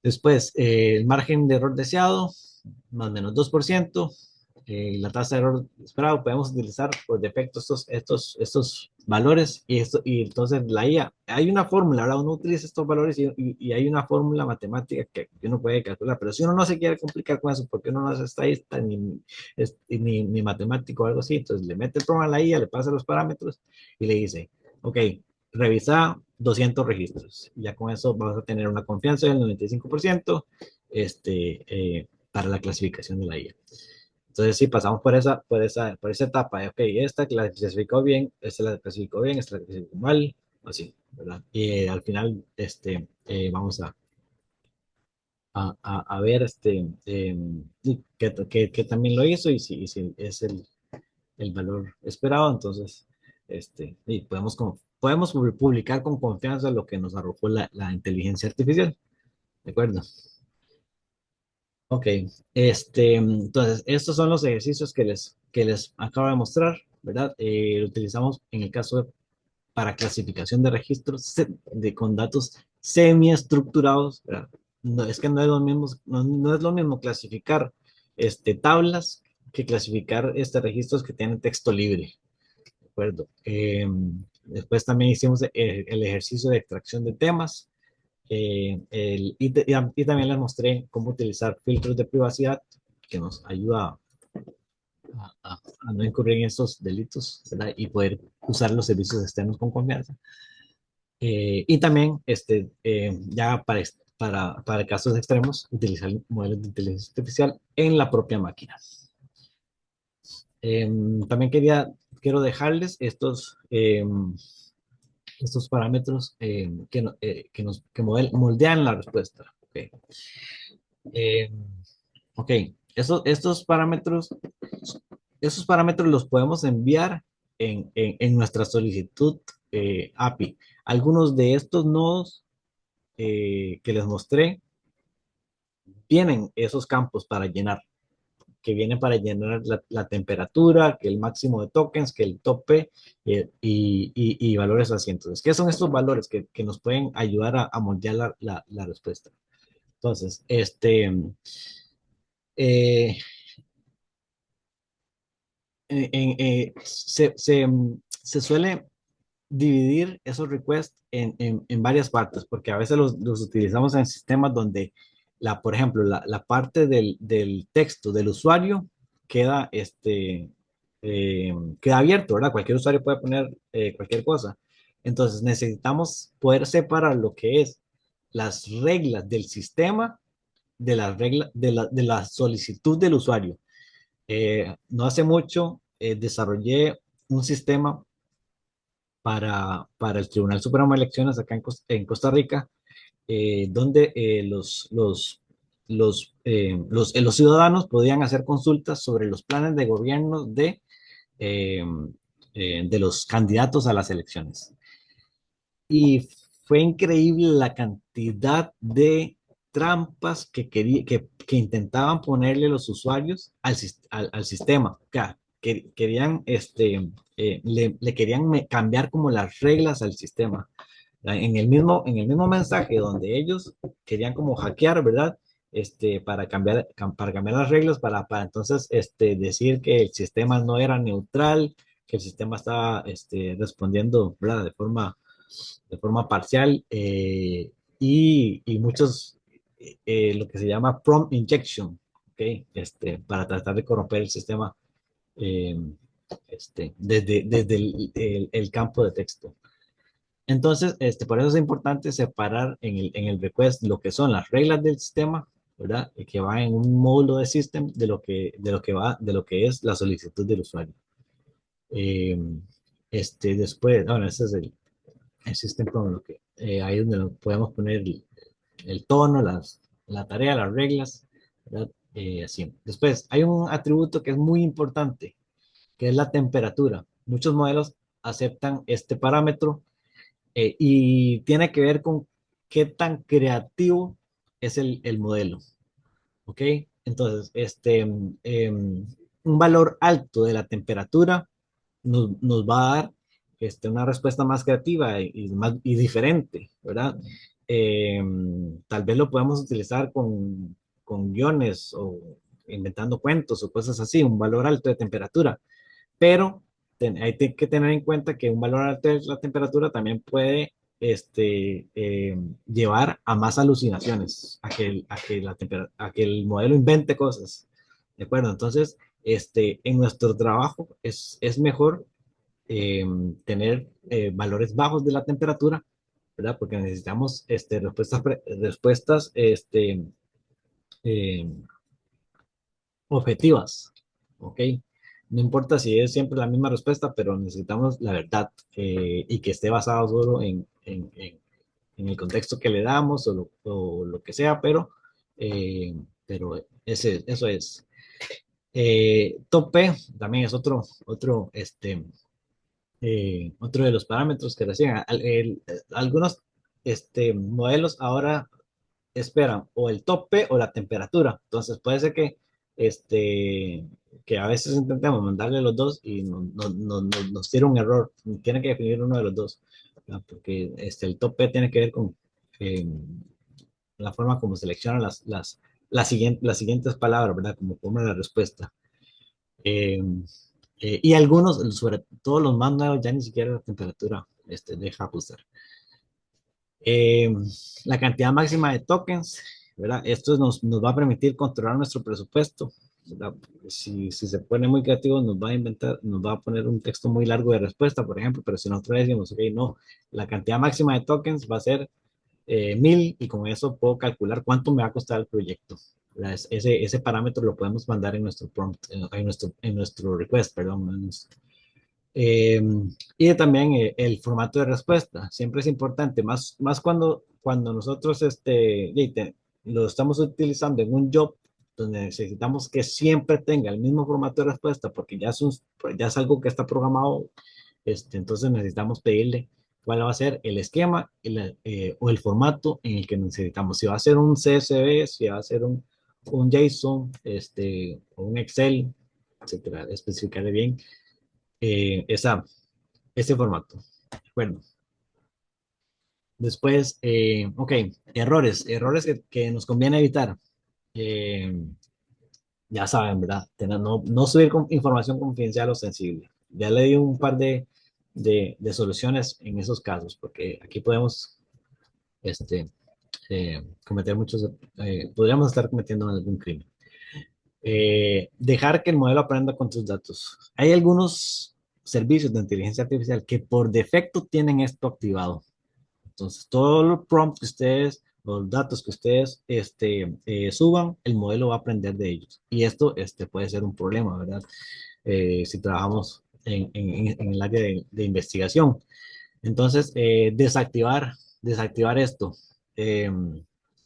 Después, el margen de error deseado, más o menos 2%. La tasa de error esperado, podemos utilizar por defecto estos valores y entonces la IA, hay una fórmula, ¿verdad? Uno utiliza estos valores y hay una fórmula matemática que uno puede calcular, pero si uno no se quiere complicar con eso, porque uno no es estadista ni matemático o algo así, entonces le mete el programa a la IA, le pasa los parámetros y le dice, ok, revisa 200 registros. Ya con eso vas a tener una confianza del 95% para la clasificación de la IA. Entonces, si pasamos por esa etapa, ok, esta la clasificó bien, esta la clasificó bien, esta la clasificó mal, así, ¿verdad? Y al final, vamos a ver que también lo hizo y si es el valor esperado. Entonces, y podemos publicar con confianza lo que nos arrojó la inteligencia artificial. ¿De acuerdo? Ok, entonces, estos son los ejercicios que les acabo de mostrar, ¿verdad? Lo utilizamos en el caso para clasificación de registros con datos semiestructurados, ¿verdad? No, es que no es lo mismo, no es lo mismo clasificar tablas que clasificar registros que tienen texto libre, ¿de acuerdo? Después también hicimos el ejercicio de extracción de temas, y también les mostré cómo utilizar filtros de privacidad que nos ayuda a no incurrir en estos delitos, ¿verdad? Y poder usar los servicios externos con confianza. Y también, ya para casos extremos, utilizar modelos de inteligencia artificial en la propia máquina. También quiero dejarles estos parámetros que moldean la respuesta. Okay. Eh, ok, estos parámetros, esos parámetros los podemos enviar en nuestra solicitud API. Algunos de estos nodos que les mostré tienen esos campos para llenar, que vienen para llenar la temperatura, que el máximo de tokens, que el tope y valores así. Entonces, ¿qué son estos valores que nos pueden ayudar a moldear la respuesta? Entonces, eh, se suele dividir esos requests en varias partes, porque a veces los utilizamos en sistemas donde, por ejemplo, la parte del texto del usuario queda, queda abierto, ¿verdad? Cualquier usuario puede poner cualquier cosa. Entonces necesitamos poder separar lo que es las reglas del sistema de las reglas de la solicitud del usuario. No hace mucho desarrollé un sistema para el Tribunal Supremo de Elecciones acá en Costa Rica, donde los ciudadanos podían hacer consultas sobre los planes de gobierno eh, de los candidatos a las elecciones. Y fue increíble la cantidad de trampas que intentaban ponerle los usuarios al sistema. O sea, querían, le querían cambiar como las reglas al sistema. En el mismo mensaje donde ellos querían como hackear, ¿verdad? Para cambiar las reglas, para entonces decir que el sistema no era neutral, que el sistema estaba respondiendo, ¿verdad? De forma parcial, y muchos, lo que se llama prompt injection, ¿ok? Para tratar de corromper el sistema, eh, desde el campo de texto. Entonces, por eso es importante separar en el request lo que son las reglas del sistema, ¿verdad? Y que va en un módulo de system de lo que es la solicitud del usuario. Eh, Después, bueno, ese es el system prompt, ahí es donde podemos poner el tono, la tarea, las reglas, ¿verdad? Así. Después, hay un atributo que es muy importante, que es la temperatura. Muchos modelos aceptan este parámetro, y tiene que ver con qué tan creativo es el modelo. ¿Ok? Entonces, un valor alto de la temperatura nos va a dar una respuesta más creativa y diferente, ¿verdad? Eh, Tal vez lo podemos utilizar con guiones o inventando cuentos o cosas así, un valor alto de temperatura, pero hay que tener en cuenta que un valor alto de la temperatura también puede llevar a más alucinaciones, a que el modelo invente cosas. ¿De acuerdo? Entonces, en nuestro trabajo es mejor eh, tener valores bajos de la temperatura, ¿verdad? Porque necesitamos respuestas eh, objetivas, ¿ok? No importa si es siempre la misma respuesta, pero necesitamos la verdad, y que esté basado solo en el contexto que le damos o lo que sea, pero eso es. Tope también es otro de los parámetros que reciben. Algunos modelos ahora esperan o el tope o la temperatura. Entonces puede ser este, que a veces intentemos mandarle los dos y nos tira un error. Tiene que definir uno de los dos, ¿verdad? Porque el tope tiene que ver con eh, la forma como seleccionan las siguientes palabras, ¿verdad? Como forma de respuesta. Eh, y algunos, sobre todo los más nuevos, ya ni siquiera la temperatura deja ajustar. Eh, la cantidad máxima de tokens, ¿verdad? Esto nos va a permitir controlar nuestro presupuesto, ¿verdad? Si se pone muy creativo, nos va a poner un texto muy largo de respuesta, por ejemplo, pero si nosotros decimos, ok, no, la cantidad máxima de tokens va a ser 1000 y con eso puedo calcular cuánto me va a costar el proyecto. Ese parámetro lo podemos mandar en nuestro prompt, en nuestro request, perdón, eh, y también el formato de respuesta. Siempre es importante, más cuando nosotros lo estamos utilizando en un job donde necesitamos que siempre tenga el mismo formato de respuesta porque ya es algo que está programado. Entonces necesitamos pedirle cuál va a ser el esquema o el formato en el que necesitamos. Si va a ser un CSV, si va a ser un JSON, o un Excel, etcétera. Especificarle bien eh, esa, ese formato. Bueno, después, ok, errores que nos conviene evitar. Eh, ya saben, ¿verdad? No subir información confidencial o sensible. Ya le di un par de soluciones en esos casos, porque aquí podemos cometer podríamos estar cometiendo algún crimen. Dejar que el modelo aprenda con tus datos. Hay algunos servicios de inteligencia artificial que por defecto tienen esto activado. Entonces, todo el prompt que ustedes, los datos que ustedes suban, el modelo va a aprender de ellos. Y esto puede ser un problema, ¿verdad? Si trabajamos en el área de investigación. Entonces, desactivar esto. Eh,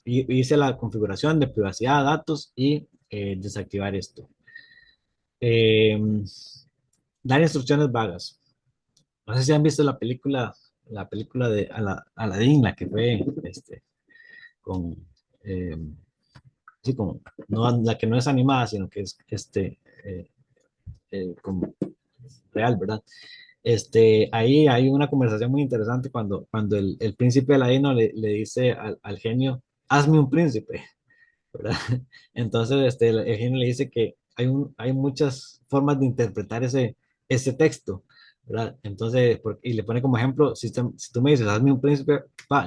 Hice la configuración de privacidad de datos y desactivar esto. Eh, Dar instrucciones vagas. No sé si han visto la película de Aladdin, la que fue con, eh, sí, no, la que no es animada, sino que es como real, ¿verdad? Ahí hay una conversación muy interesante cuando el príncipe Aladino le dice al genio, hazme un príncipe, ¿verdad? Entonces el genio le dice que hay muchas formas de interpretar ese texto, ¿verdad? Entonces, y le pone como ejemplo, si tú me dices, hazme un príncipe,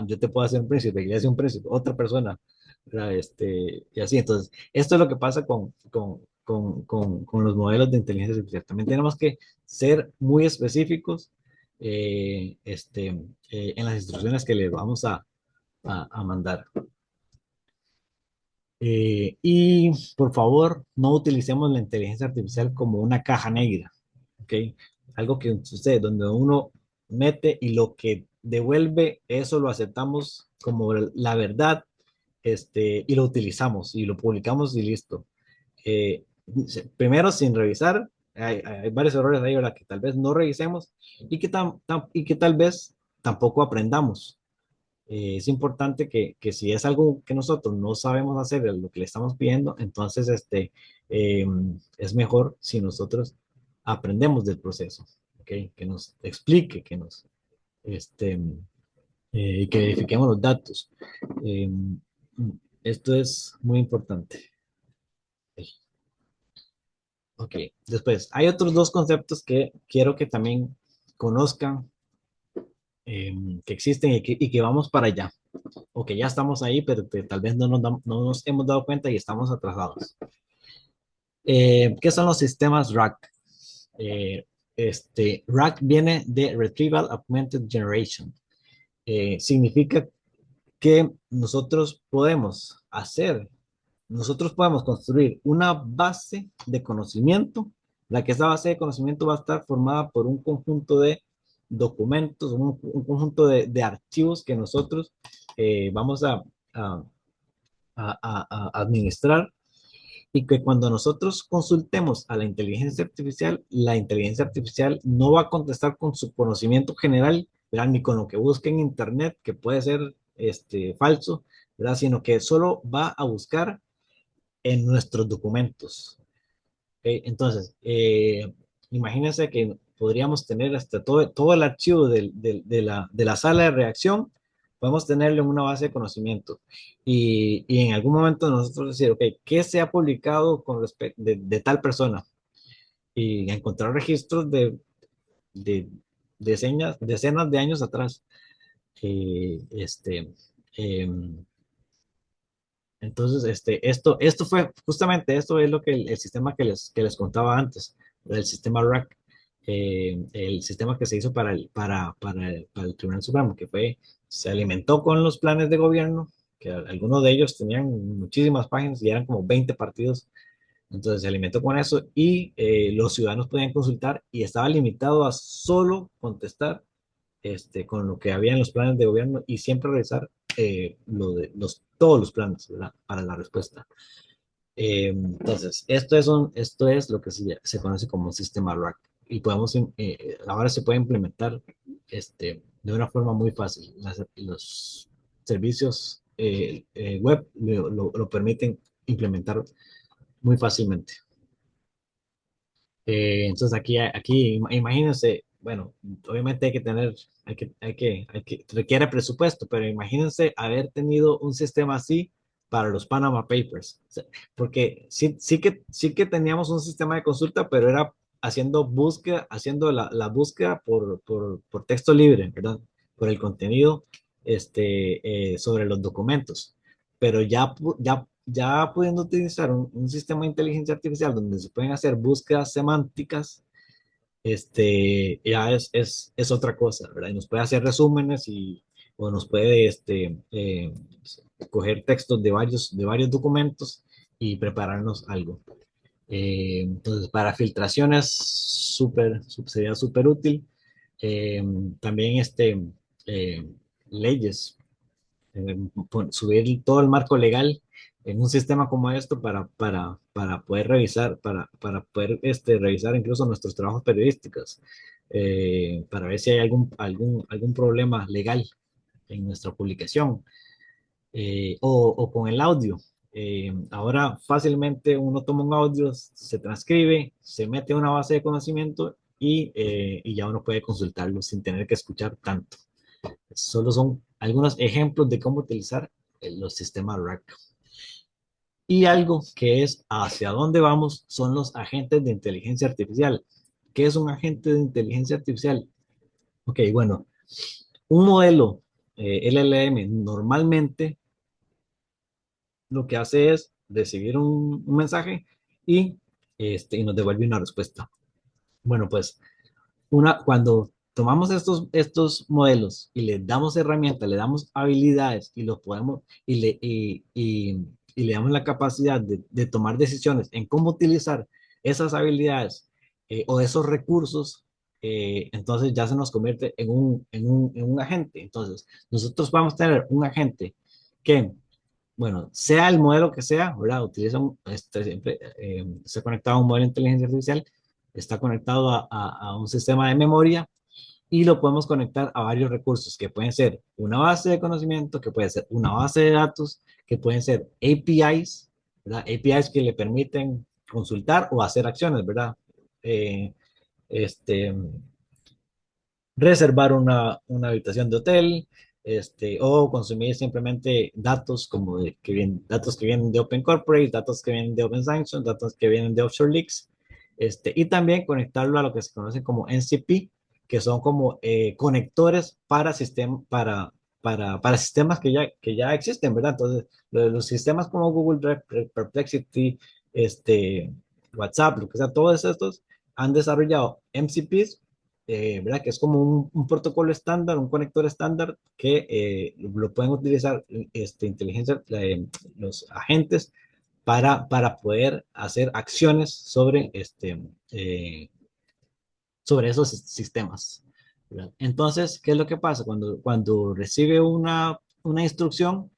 yo te puedo hacer un príncipe, y le hace un príncipe, otra persona, ¿verdad? Y así, entonces, esto es lo que pasa con los modelos de inteligencia artificial. También tenemos que ser muy específicos en las instrucciones que les vamos a mandar. Y por favor, no utilicemos la inteligencia artificial como una caja negra, ¿ok? Algo que sucede, donde uno mete y lo que devuelve, eso lo aceptamos como la verdad, y lo utilizamos y lo publicamos y listo. Eh, Primero, sin revisar, hay varios errores ahí, ¿verdad? Que tal vez no revisemos y que tal vez tampoco aprendamos. Es importante que si es algo que nosotros no sabemos hacer, lo que le estamos pidiendo, entonces eh, es mejor si nosotros aprendemos del proceso, ¿ok? Que nos explique, este, que verifiquemos los datos. Eh, Esto es muy importante. Ok, después, hay otros dos conceptos que quiero que también conozcan, que existen y que vamos para allá. O que ya estamos ahí, pero que tal vez no nos hemos dado cuenta y estamos atrasados. ¿Qué son los sistemas RAG? RAG viene de Retrieval Augmented Generation. Significa que nosotros podemos construir una base de conocimiento, la que esa base de conocimiento va a estar formada por un conjunto de documentos, un conjunto de archivos que nosotros vamos a administrar, y que cuando nosotros consultemos a la inteligencia artificial no va a contestar con su conocimiento general, ¿verdad? Ni con lo que busque en Internet, que puede ser falso, ¿verdad? Sino que solo va a buscar en nuestros documentos. ¿Ok? Entonces, imagínense que podríamos tener hasta todo el archivo de la sala de reacción, podemos tenerlo en una base de conocimiento. Y en algún momento nosotros decir, ok, ¿qué se ha publicado con respecto de tal persona? Y encontrar registros de decenas de años atrás. Eh, este, em, entonces, esto fue, justamente esto es lo que el sistema que les contaba antes, el sistema RAC, el sistema que se hizo para el Tribunal Supremo, que fue, se alimentó con los planes de gobierno, que algunos de ellos tenían muchísimas páginas y eran como 20 partidos, entonces se alimentó con eso y los ciudadanos podían consultar y estaba limitado a solo contestar con lo que había en los planes de gobierno y siempre revisar todos los planes, ¿verdad? Para la respuesta. Entonces, esto es lo que se conoce como un sistema RAC y ahora se puede implementar de una forma muy fácil. Los servicios web lo permiten implementar muy fácilmente. Entonces imagínense, bueno, obviamente hay que tener, requiere presupuesto, pero imagínense haber tenido un sistema así para los Panama Papers. O sea, porque sí que teníamos un sistema de consulta, pero era haciendo la búsqueda por texto libre, ¿verdad? Por el contenido, sobre los documentos. Pero ya pudiendo utilizar un sistema de inteligencia artificial donde se pueden hacer búsquedas semánticas, ya es otra cosa, ¿verdad? Y nos puede hacer resúmenes o nos puede coger textos de varios documentos y prepararnos algo. Entonces, para filtraciones sería súper útil. Eh, También eh, leyes, subir todo el marco legal en un sistema como esto para poder para poder revisar incluso nuestros trabajos periodísticos, para ver si hay algún problema legal en nuestra publicación, o con el audio. Ahora fácilmente uno toma un audio, se transcribe, se mete a una base de conocimiento y ya uno puede consultarlo sin tener que escuchar tanto. Solo son algunos ejemplos de cómo utilizar los sistemas RAC. Y algo que es hacia dónde vamos son los agentes de inteligencia artificial. ¿Qué es un agente de inteligencia artificial? Ok, bueno, un modelo LLM normalmente lo que hace es recibir un mensaje y nos devuelve una respuesta. Bueno, pues cuando tomamos estos modelos y les damos herramientas, le damos habilidades y los podemos y le damos la capacidad de tomar decisiones en cómo utilizar esas habilidades o esos recursos, entonces ya se nos convierte en un agente. Entonces, nosotros vamos a tener un agente que, bueno, sea el modelo que sea, ¿verdad? Siempre está conectado a un modelo de inteligencia artificial, está conectado a un sistema de memoria y lo podemos conectar a varios recursos que pueden ser una base de conocimiento, que puede ser una base de datos, que pueden ser APIs, ¿verdad? APIs que le permiten consultar o hacer acciones, ¿verdad? Eh, este, Reservar una habitación de hotel, o consumir simplemente datos datos que vienen de Open Corporate, datos que vienen de Open Sanctions, datos que vienen de Offshore Leaks, y también conectarlo a lo que se conoce como NCP, que son como conectores para sistemas que ya existen, ¿verdad? Entonces, los sistemas como Google Drive, Perplexity, WhatsApp, lo que sea, todos estos han desarrollado MCPs, ¿verdad? Que es como un protocolo estándar, un conector estándar que lo pueden utilizar los agentes para poder hacer acciones sobre esos sistemas, ¿verdad? Entonces, ¿qué es lo que pasa? Cuando recibe una instrucción,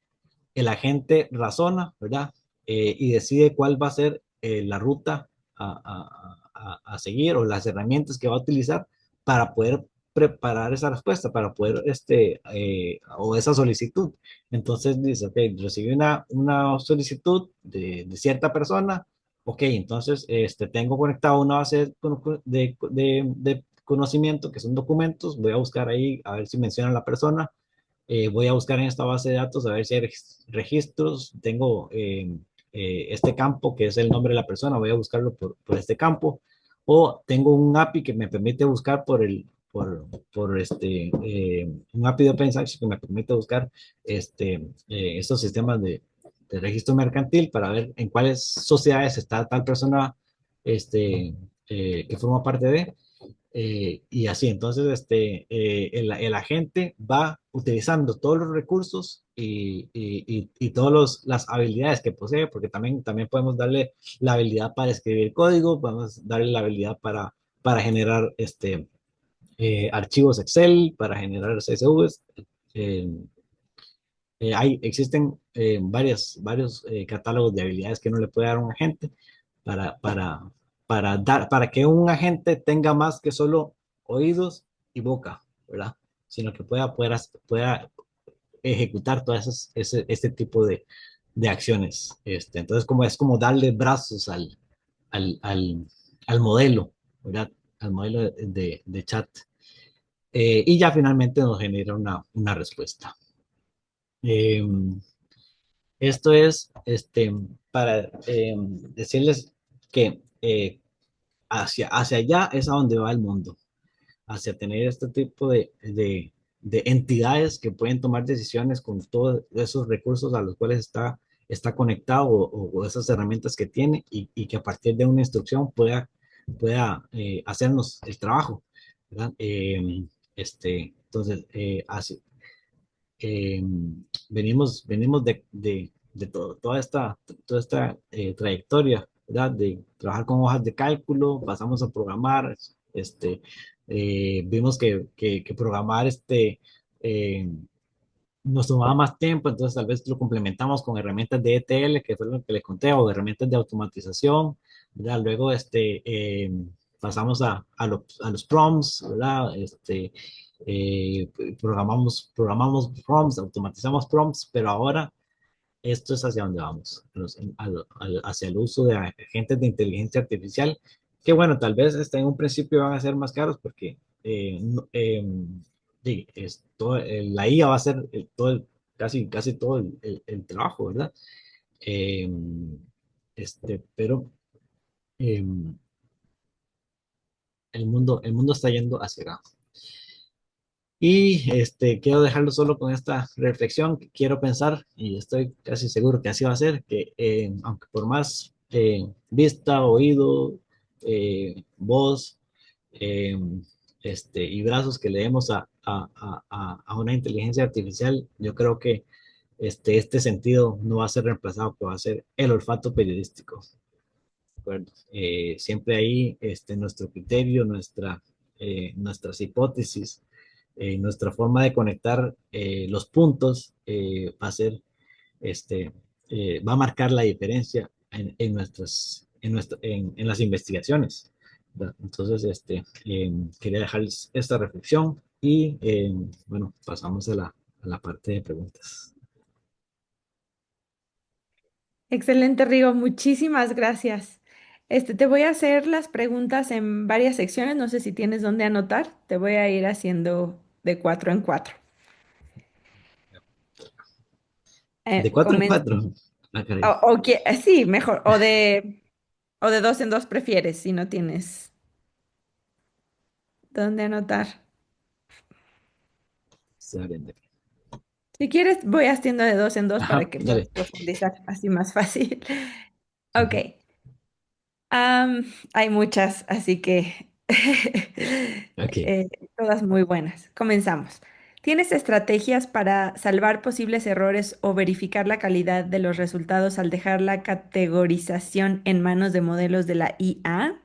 el agente razona, ¿verdad? y decide cuál va a ser la ruta a seguir o las herramientas que va a utilizar para poder preparar esa respuesta, para poder, o esa solicitud. Entonces dice, ok, recibí una solicitud de cierta persona, ok, entonces tengo conectado una base de conocimiento que son documentos, voy a buscar ahí a ver si menciona a la persona, voy a buscar en esta base de datos a ver si hay registros. Tengo este campo que es el nombre de la persona, voy a buscarlo por este campo. O tengo un API que me permite buscar un API de OpenSearch que me permite buscar estos sistemas de registro mercantil para ver en cuáles sociedades está tal persona que forma parte de. Y así, entonces, el agente va utilizando todos los recursos y todas las habilidades que posee, porque también podemos darle la habilidad para escribir código, podemos darle la habilidad para generar archivos Excel, para generar CSVs. eh, existen varios catálogos de habilidades que uno le puede dar a un agente para, para, para que un agente tenga más que solo oídos y boca, ¿verdad? Sino que pueda ejecutar todas este tipo de acciones. Entonces, es como darle brazos al, al, al modelo, ¿verdad? Al modelo de chat. Y ya finalmente nos genera una respuesta. Eh, Esto es para decirles que hacia allá es a donde va el mundo, hacia tener este tipo de entidades que pueden tomar decisiones con todos esos recursos a los cuales está conectado o esas herramientas que tiene y que a partir de una instrucción pueda hacernos el trabajo, ¿verdad? Entonces, eh, venimos de toda esta trayectoria, ¿verdad? De trabajar con hojas de cálculo, pasamos a programar, vimos que programar eh, nos tomaba más tiempo, entonces tal vez lo complementamos con herramientas de ETL, que fue lo que les conté, o herramientas de automatización, ¿verdad? Luego pasamos a los prompts, ¿verdad? Eh, programamos prompts, automatizamos prompts, pero ahora esto es hacia donde vamos, hacia el uso de agentes de inteligencia artificial, que bueno, tal vez en un principio van a ser más caros porque sí, la IA va a hacer casi todo el trabajo, ¿verdad? Eh, pero eh, el mundo está yendo hacia acá. Y quiero dejarlo solo con esta reflexión que quiero pensar, y estoy casi seguro que así va a ser, que aunque por más vista, oído, voz eh, y brazos que le demos a una inteligencia artificial, yo creo que este sentido no va a ser reemplazado, que va a ser el olfato periodístico. ¿De acuerdo? Siempre ahí nuestro criterio, nuestras hipótesis, nuestra forma de conectar los puntos este, va a marcar la diferencia en las investigaciones, ¿verdad? Entonces, quería dejarles esta reflexión y bueno, pasamos a la parte de preguntas. Excelente, Rigo. Muchísimas gracias. Te voy a hacer las preguntas en varias secciones. No sé si tienes dónde anotar. Te voy a ir haciendo de cuatro en cuatro. De cuatro en Comencemos. cuatro. Ah, caray. Sí, mejor. O de dos en dos prefieres, si no tienes dónde anotar. Se abren de- Si quieres, voy haciendo de dos en dos para Ajá, que puedas dale. profundizar así más fácil. Ok. Ujú. Hay muchas, así que Ok. eh, todas muy buenas. Comenzamos. ¿Tienes estrategias para salvar posibles errores o verificar la calidad de los resultados al dejar la categorización en manos de modelos de la IA?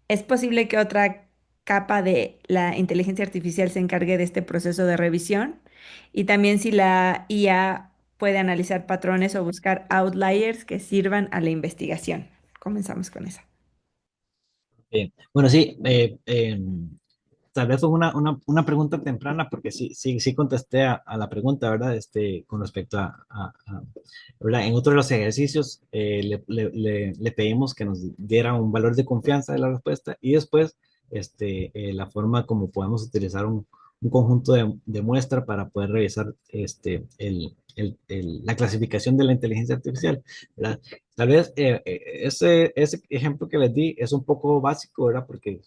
¿Es posible que otra capa de la inteligencia artificial se encargue de este proceso de revisión? Y también si la IA puede analizar patrones o buscar outliers que sirvan a la investigación. Comenzamos con eso. Bueno, sí, tal vez fue una pregunta temprana porque sí contesté a la pregunta, ¿verdad? Con respecto ¿verdad? En otro de los ejercicios le pedimos que nos diera un valor de confianza de la respuesta y después la forma como podemos utilizar un conjunto de muestra para poder revisar la clasificación de la inteligencia artificial, ¿verdad? Tal vez ese ejemplo que les di es un poco básico, ¿verdad? Porque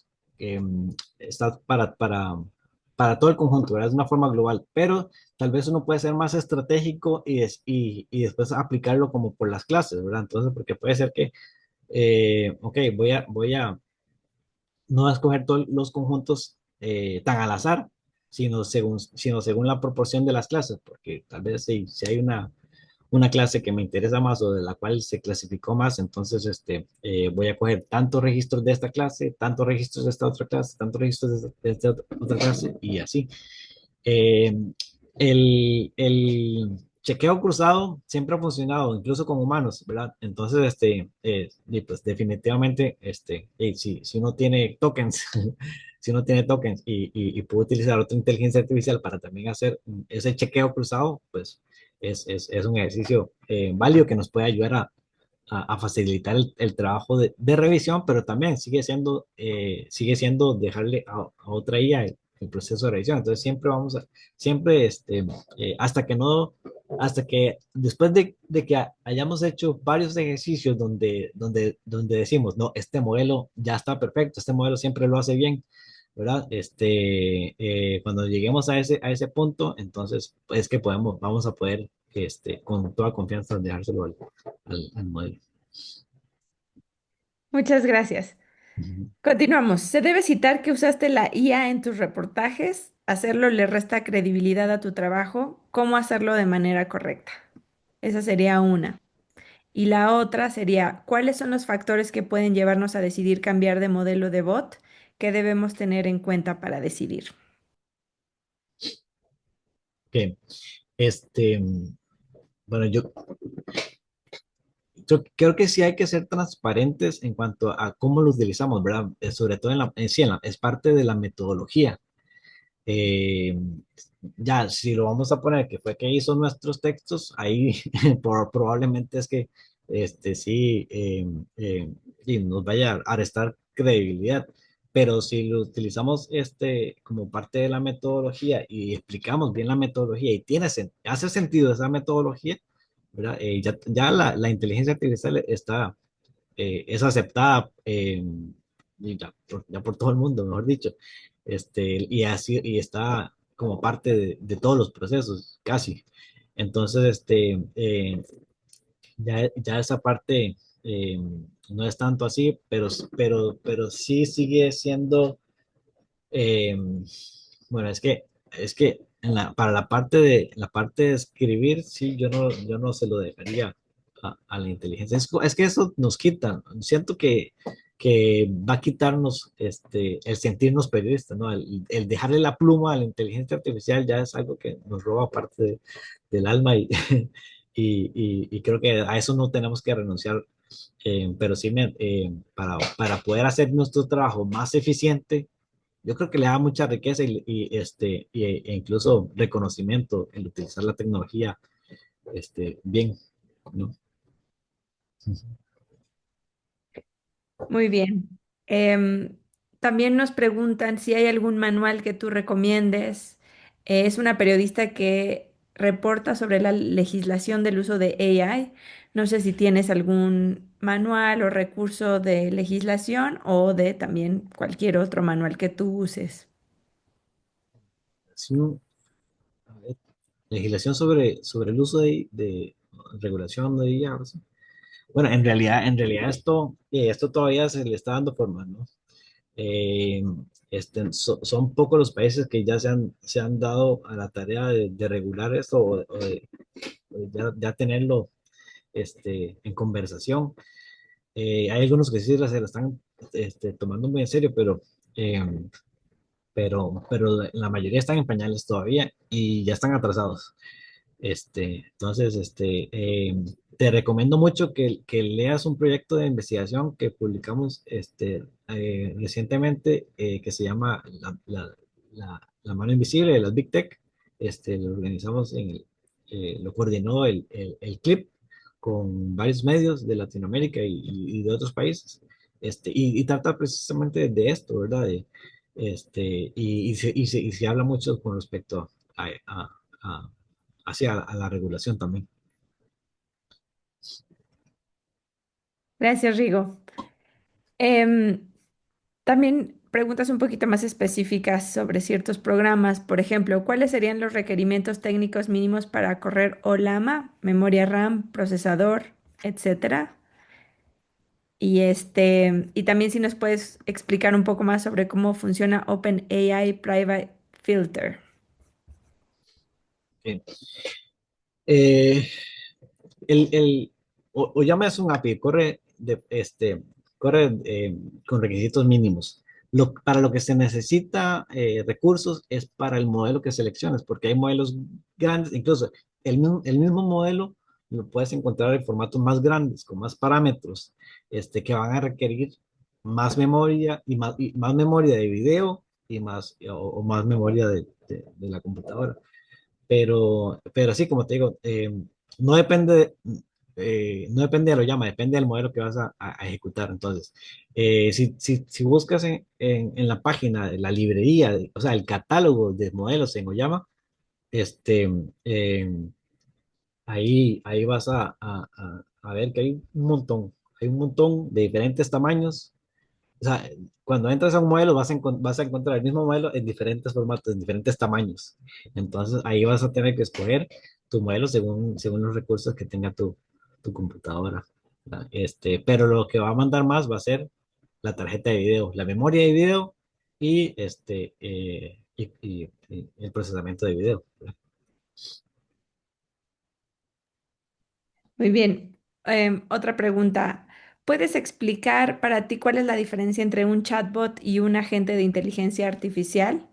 está para todo el conjunto, ¿verdad? Es una forma global, pero tal vez uno puede ser más estratégico y después aplicarlo como por las clases, ¿verdad? Entonces, porque puede ser que, ok, voy a no escoger todos los conjuntos tan al azar, sino según la proporción de las clases, porque tal vez si hay una clase que me interesa más o de la cual se clasificó más, entonces voy a coger tantos registros de esta clase, tantos registros de esta otra clase, tantos registros de esta otra clase y así. Eh, el chequeo cruzado siempre ha funcionado, incluso con humanos, ¿verdad? Entonces, y pues definitivamente, si uno tiene tokens, si uno tiene tokens y puede utilizar otra inteligencia artificial para también hacer ese chequeo cruzado, pues es un ejercicio válido que nos puede ayudar a facilitar el trabajo de revisión, pero también sigue siendo dejarle a otra IA el proceso de revisión. Entonces siempre hasta que después de que hayamos hecho varios ejercicios donde decimos, no, este modelo ya está perfecto, este modelo siempre lo hace bien, ¿verdad? Cuando lleguemos a ese punto, entonces es que vamos a poder, con toda confianza, dejárselo al modelo. Muchas gracias. Ujú. Continuamos. Se debe citar que usaste la IA en tus reportajes. Hacerlo le resta credibilidad a tu trabajo. ¿Cómo hacerlo de manera correcta? Esa sería una. Y la otra sería, ¿cuáles son los factores que pueden llevarnos a decidir cambiar de modelo de bot que debemos tener en cuenta para decidir? Ok. Este, bueno, yo creo que sí hay que ser transparentes en cuanto a cómo lo utilizamos, ¿verdad? Sobre todo es parte de la metodología. Eh, ya, si lo vamos a poner que fue que hizo nuestros textos, ahí probablemente es que sí y nos vaya a restar credibilidad. Pero si lo utilizamos como parte de la metodología y explicamos bien la metodología y hace sentido esa metodología, ¿verdad? Ya la inteligencia artificial es aceptada ya por todo el mundo, mejor dicho, y está como parte de todos los procesos, casi. Entonces, ya esa parte no es tanto así, pero sí sigue siendo, eh, bueno, es que para la parte de escribir, sí, yo no se lo dejaría a la inteligencia. Es que eso nos quita. Siento que va a quitarnos el sentirnos periodistas, ¿no? El dejarle la pluma a la inteligencia artificial ya es algo que nos roba parte del alma y creo que a eso no tenemos que renunciar. Pero sí, para poder hacer nuestro trabajo más eficiente, yo creo que le da mucha riqueza e incluso reconocimiento el utilizar la tecnología bien, ¿no? Muy bien. Em, También nos preguntan si hay algún manual que tú recomiendes. Es una periodista que reporta sobre la legislación del uso de AI. No sé si tienes algún manual o recurso de legislación o de también cualquier otro manual que tú uses. Sí, a ver, legislación sobre el uso de regulación de IA. ¿No? Bueno, en realidad esto todavía se le está dando forma, ¿no? Eh, son pocos los países que ya se han dado a la tarea de regular esto o de ya tenerlo en conversación. Hay algunos que sí se la están tomando muy en serio, eh, pero la mayoría están en pañales todavía y ya están atrasados. Entonces, te recomiendo mucho que leas un proyecto de investigación que publicamos recientemente, que se llama la mano invisible de las Big Tech. Lo organizamos lo coordinó el CLIP con varios medios de Latinoamérica y de otros países. Y trata precisamente de esto, ¿verdad? Y se habla mucho con respecto a hacia a la regulación también. Gracias, Rigo. Em, También preguntas un poquito más específicas sobre ciertos programas. Por ejemplo, ¿cuáles serían los requerimientos técnicos mínimos para correr OLAMA, memoria RAM, procesador, etcétera? Y también si nos puedes explicar un poco más sobre cómo funciona OpenAI Private Filter. Bien. Eh, o llamas un API, corre con requisitos mínimos. Para lo que se necesita recursos es para el modelo que selecciones, porque hay modelos grandes, incluso el mismo modelo lo puedes encontrar en formatos más grandes, con más parámetros, que van a requerir más memoria y más memoria de video o más memoria de la computadora. Pero sí, como te digo, no depende, no depende de lo llama, depende del modelo que vas a ejecutar. Entonces, si buscas en la página de la librería, o sea, el catálogo de modelos en Oyama, este, eh, ahí vas a ver que hay un montón de diferentes tamaños. O sea, cuando entras a un modelo vas a encontrar el mismo modelo en diferentes formatos, en diferentes tamaños. Entonces ahí vas a tener que escoger tu modelo según los recursos que tenga tu computadora, ¿verdad? Pero lo que va a mandar más va a ser la tarjeta de video, la memoria de video y el procesamiento de video, ¿verdad? Muy bien. Otra pregunta. ¿Puedes explicar para ti cuál es la diferencia entre un chatbot y un agente de inteligencia artificial?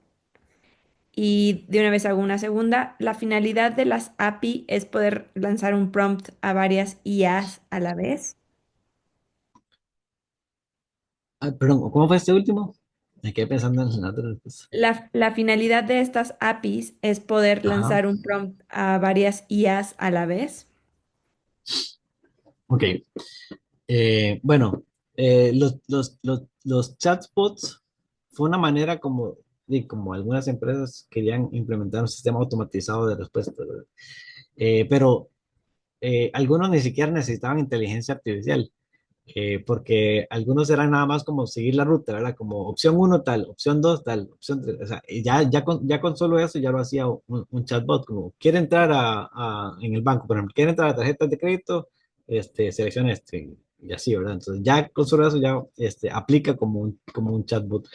Y de una vez hago una segunda. La finalidad de las API es poder lanzar un prompt a varias IAs a la vez. Ah, perdón, ¿cómo fue este último? Me quedé pensando en la otra respuesta. La finalidad de estas APIs es poder Ajá, lanzar un prompt a varias IAs a la vez. ok. Bueno, los chatbots fue una manera como algunas empresas querían implementar un sistema automatizado de respuesta, ¿verdad? Pero algunos ni siquiera necesitaban inteligencia artificial, porque algunos eran nada más como seguir la ruta, ¿verdad? Como opción uno tal, opción 2 tal, opción 3, o sea, y ya con solo eso ya lo hacía un chatbot, como quiere entrar en el banco, por ejemplo, quiere entrar a tarjetas de crédito, selecciona y así, ¿verdad? Entonces ya con solo eso ya aplica como un chatbot.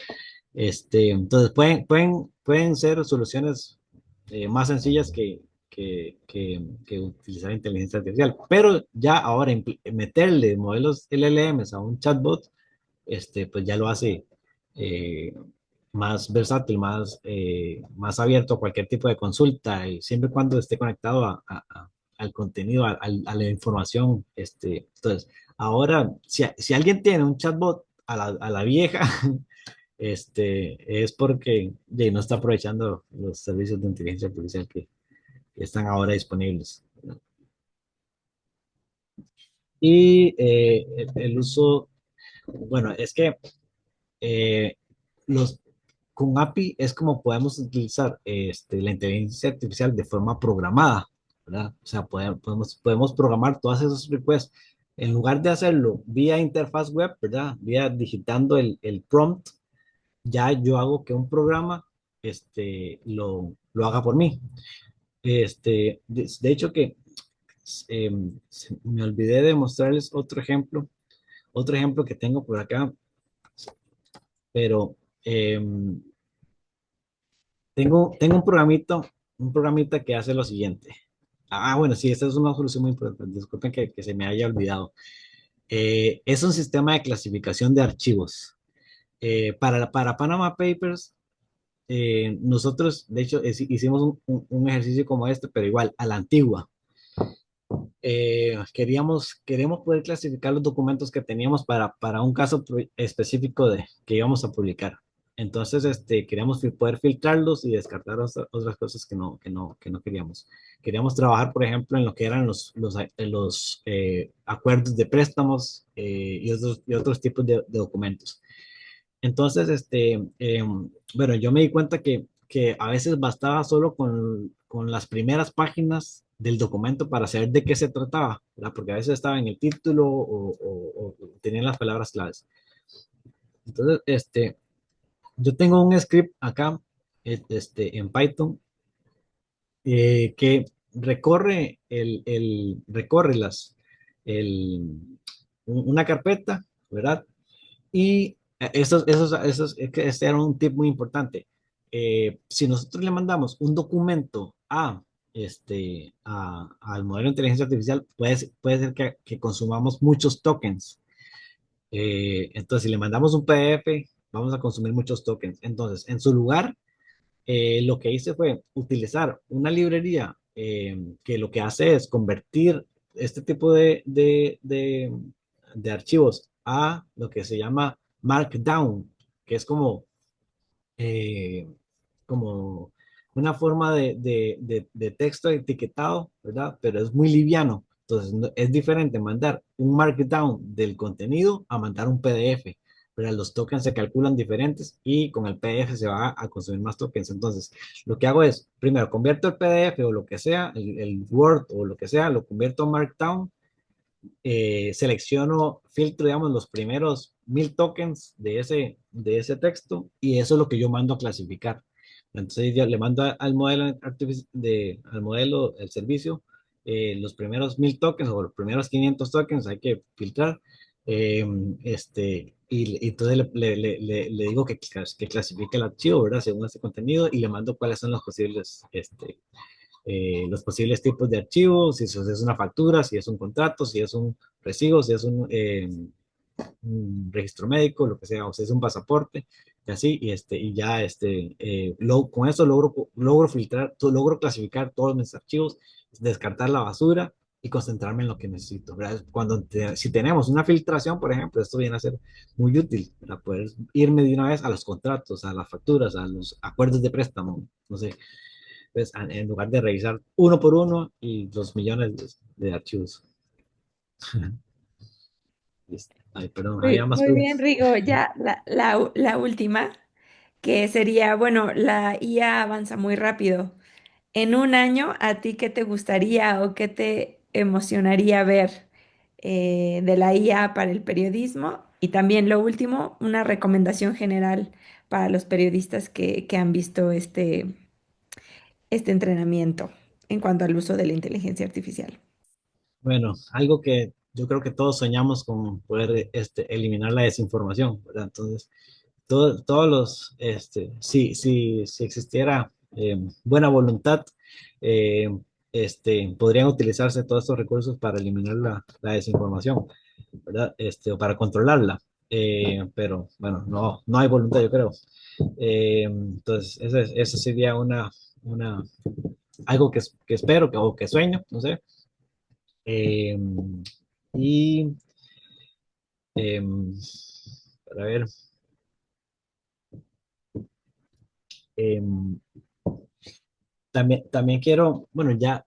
Entonces pueden ser soluciones más sencillas que utilizar inteligencia artificial, pero ya ahora meterle modelos LLMs a un chatbot, pues ya lo hace eh, más versátil, más abierto a cualquier tipo de consulta y siempre y cuando esté conectado al contenido, a la información. Entonces, ahora, si alguien tiene un chatbot a la vieja, es porque no está aprovechando los servicios de inteligencia artificial que están ahora disponibles. Y el uso, bueno, es que eh, los, con API es como podemos utilizar la inteligencia artificial de forma programada, ¿verdad? O sea, podemos programar todas esos requests. En lugar de hacerlo vía interfaz web, ¿verdad? Vía digitando el prompt, ya yo hago que un programa lo haga por mí. De hecho que me olvidé de mostrarles otro ejemplo que tengo por acá, pero tengo un programita que hace lo siguiente. Bueno, sí, esta es una solución muy importante. Disculpen que se me haya olvidado. Es un sistema de clasificación de archivos. Para Panama Papers, nosotros, de hecho, hicimos un ejercicio como este, pero igual, a la antigua. Queríamos poder clasificar los documentos que teníamos para un caso específico que íbamos a publicar. Entonces, queríamos poder filtrarlos y descartar otras cosas que no queríamos. Queríamos trabajar, por ejemplo, en lo que eran los acuerdos de préstamos y otros tipos de documentos. Entonces, bueno, yo me di cuenta que a veces bastaba solo con las primeras páginas del documento para saber de qué se trataba, ¿verdad? Porque a veces estaba en el título o tenían las palabras claves. Entonces, yo tengo un script acá, en Python, que recorre una carpeta, ¿verdad? Y que este era un tip muy importante. Si nosotros le mandamos un documento al modelo de inteligencia artificial, puede ser que consumamos muchos tokens. Entonces, si le mandamos un PDF, vamos a consumir muchos tokens. Entonces, en su lugar, lo que hice fue utilizar una librería que lo que hace es convertir este tipo de archivos a lo que se llama Markdown, que es eh, como una forma de texto etiquetado, ¿verdad? Pero es muy liviano. Entonces, es diferente mandar un Markdown del contenido a mandar un PDF. Pero los tokens se calculan diferentes y con el PDF se va a consumir más tokens. Entonces, lo que hago es, primero, convierto el PDF o lo que sea, el Word o lo que sea, lo convierto a Markdown, selecciono, filtro, digamos, los primeros 1000 tokens de ese texto y eso es lo que yo mando a clasificar. Entonces yo le mando al modelo, al modelo, el servicio, los primeros 1000 tokens o los primeros 500 tokens hay que filtrar. eh, y entonces le digo que clasifique el archivo, ¿verdad? Según este contenido y le mando cuáles son los posibles tipos de archivos, si eso es una factura, si es un contrato, si es un recibo, si es un registro médico, lo que sea, o si es un pasaporte, y así, y ya con eso logro filtrar, logro clasificar todos mis archivos, descartar la basura y concentrarme en lo que necesito, ¿verdad? Si tenemos una filtración, por ejemplo, esto viene a ser muy útil para poder irme de una vez a los contratos, a las facturas, a los acuerdos de préstamo, no sé, pues, en lugar de revisar uno por uno y los millones de archivos. Listo. Ay, perdón, había Muy, más muy bien, preguntas. Rigo. Ya la última, que sería, bueno, la IA avanza muy rápido. En un año, ¿a ti qué te gustaría o qué te emocionaría ver de la IA para el periodismo? Y también lo último, una recomendación general para los periodistas que han visto este entrenamiento en cuanto al uso de la inteligencia artificial. Bueno, algo que yo creo que todos soñamos con poder eliminar la desinformación, ¿verdad? Entonces, todos si existiera buena voluntad, eh, podrían utilizarse todos estos recursos para eliminar la desinformación, ¿verdad? O para controlarla. Pero bueno, no hay voluntad, yo creo. Entonces, eso sería algo que espero o que sueño, no sé. Eh, y para ver, em, también quiero, bueno, ya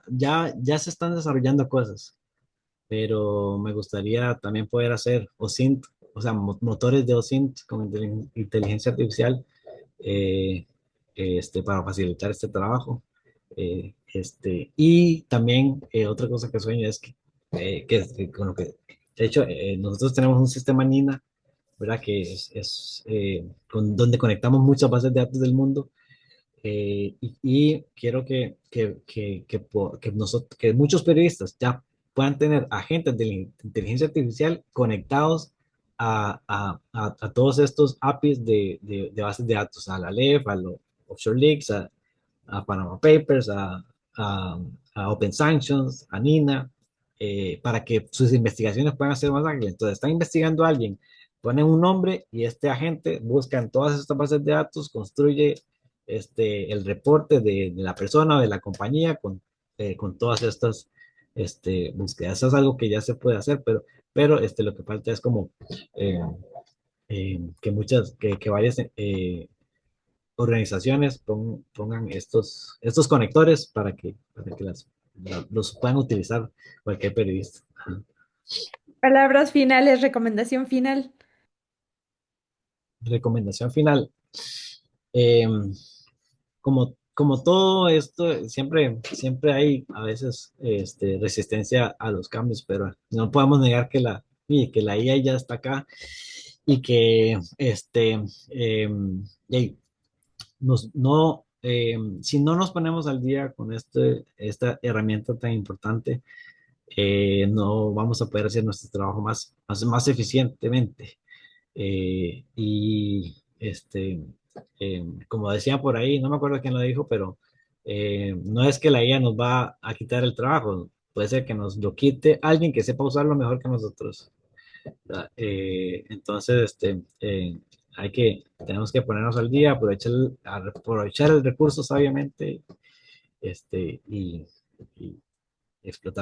se están desarrollando cosas, pero me gustaría también poder hacer OSINT, o sea, motores de OSINT con inteligencia artificial, eh, para facilitar este trabajo. Y también otra cosa que sueño es con lo que, de hecho, nosotros tenemos un sistema NINA, ¿verdad? Que donde conectamos muchas bases de datos del mundo, y quiero que muchos periodistas ya puedan tener agentes de inteligencia artificial conectados a todos estos APIs de bases de datos, a la LEF, a los Offshore Leaks, a Panama Papers, a Open Sanctions, a NINA, para que sus investigaciones puedan ser más ágiles. Entonces, están investigando a alguien, ponen un nombre y este agente busca en todas estas bases de datos, construye el reporte de la persona o de la compañía con todas estas búsquedas. Eso es algo que ya se puede hacer, pero lo que falta es como eh, que varias organizaciones pongan estos conectores para que los puedan utilizar cualquier periodista. Ajá. Palabras finales, recomendación final. Recomendación final. Eh, como todo esto, siempre hay a veces resistencia a los cambios, pero no podemos negar que la IA ya está acá y que y si no nos ponemos al día con esta herramienta tan importante, no vamos a poder hacer nuestro trabajo más eficientemente. Y como decía por ahí, no me acuerdo quién lo dijo, pero no es que la IA nos va a quitar el trabajo, puede ser que nos lo quite alguien que sepa usarlo mejor que nosotros. ¿Verdad? Entonces, tenemos que ponernos al día, aprovechar el recurso sabiamente, y explotar.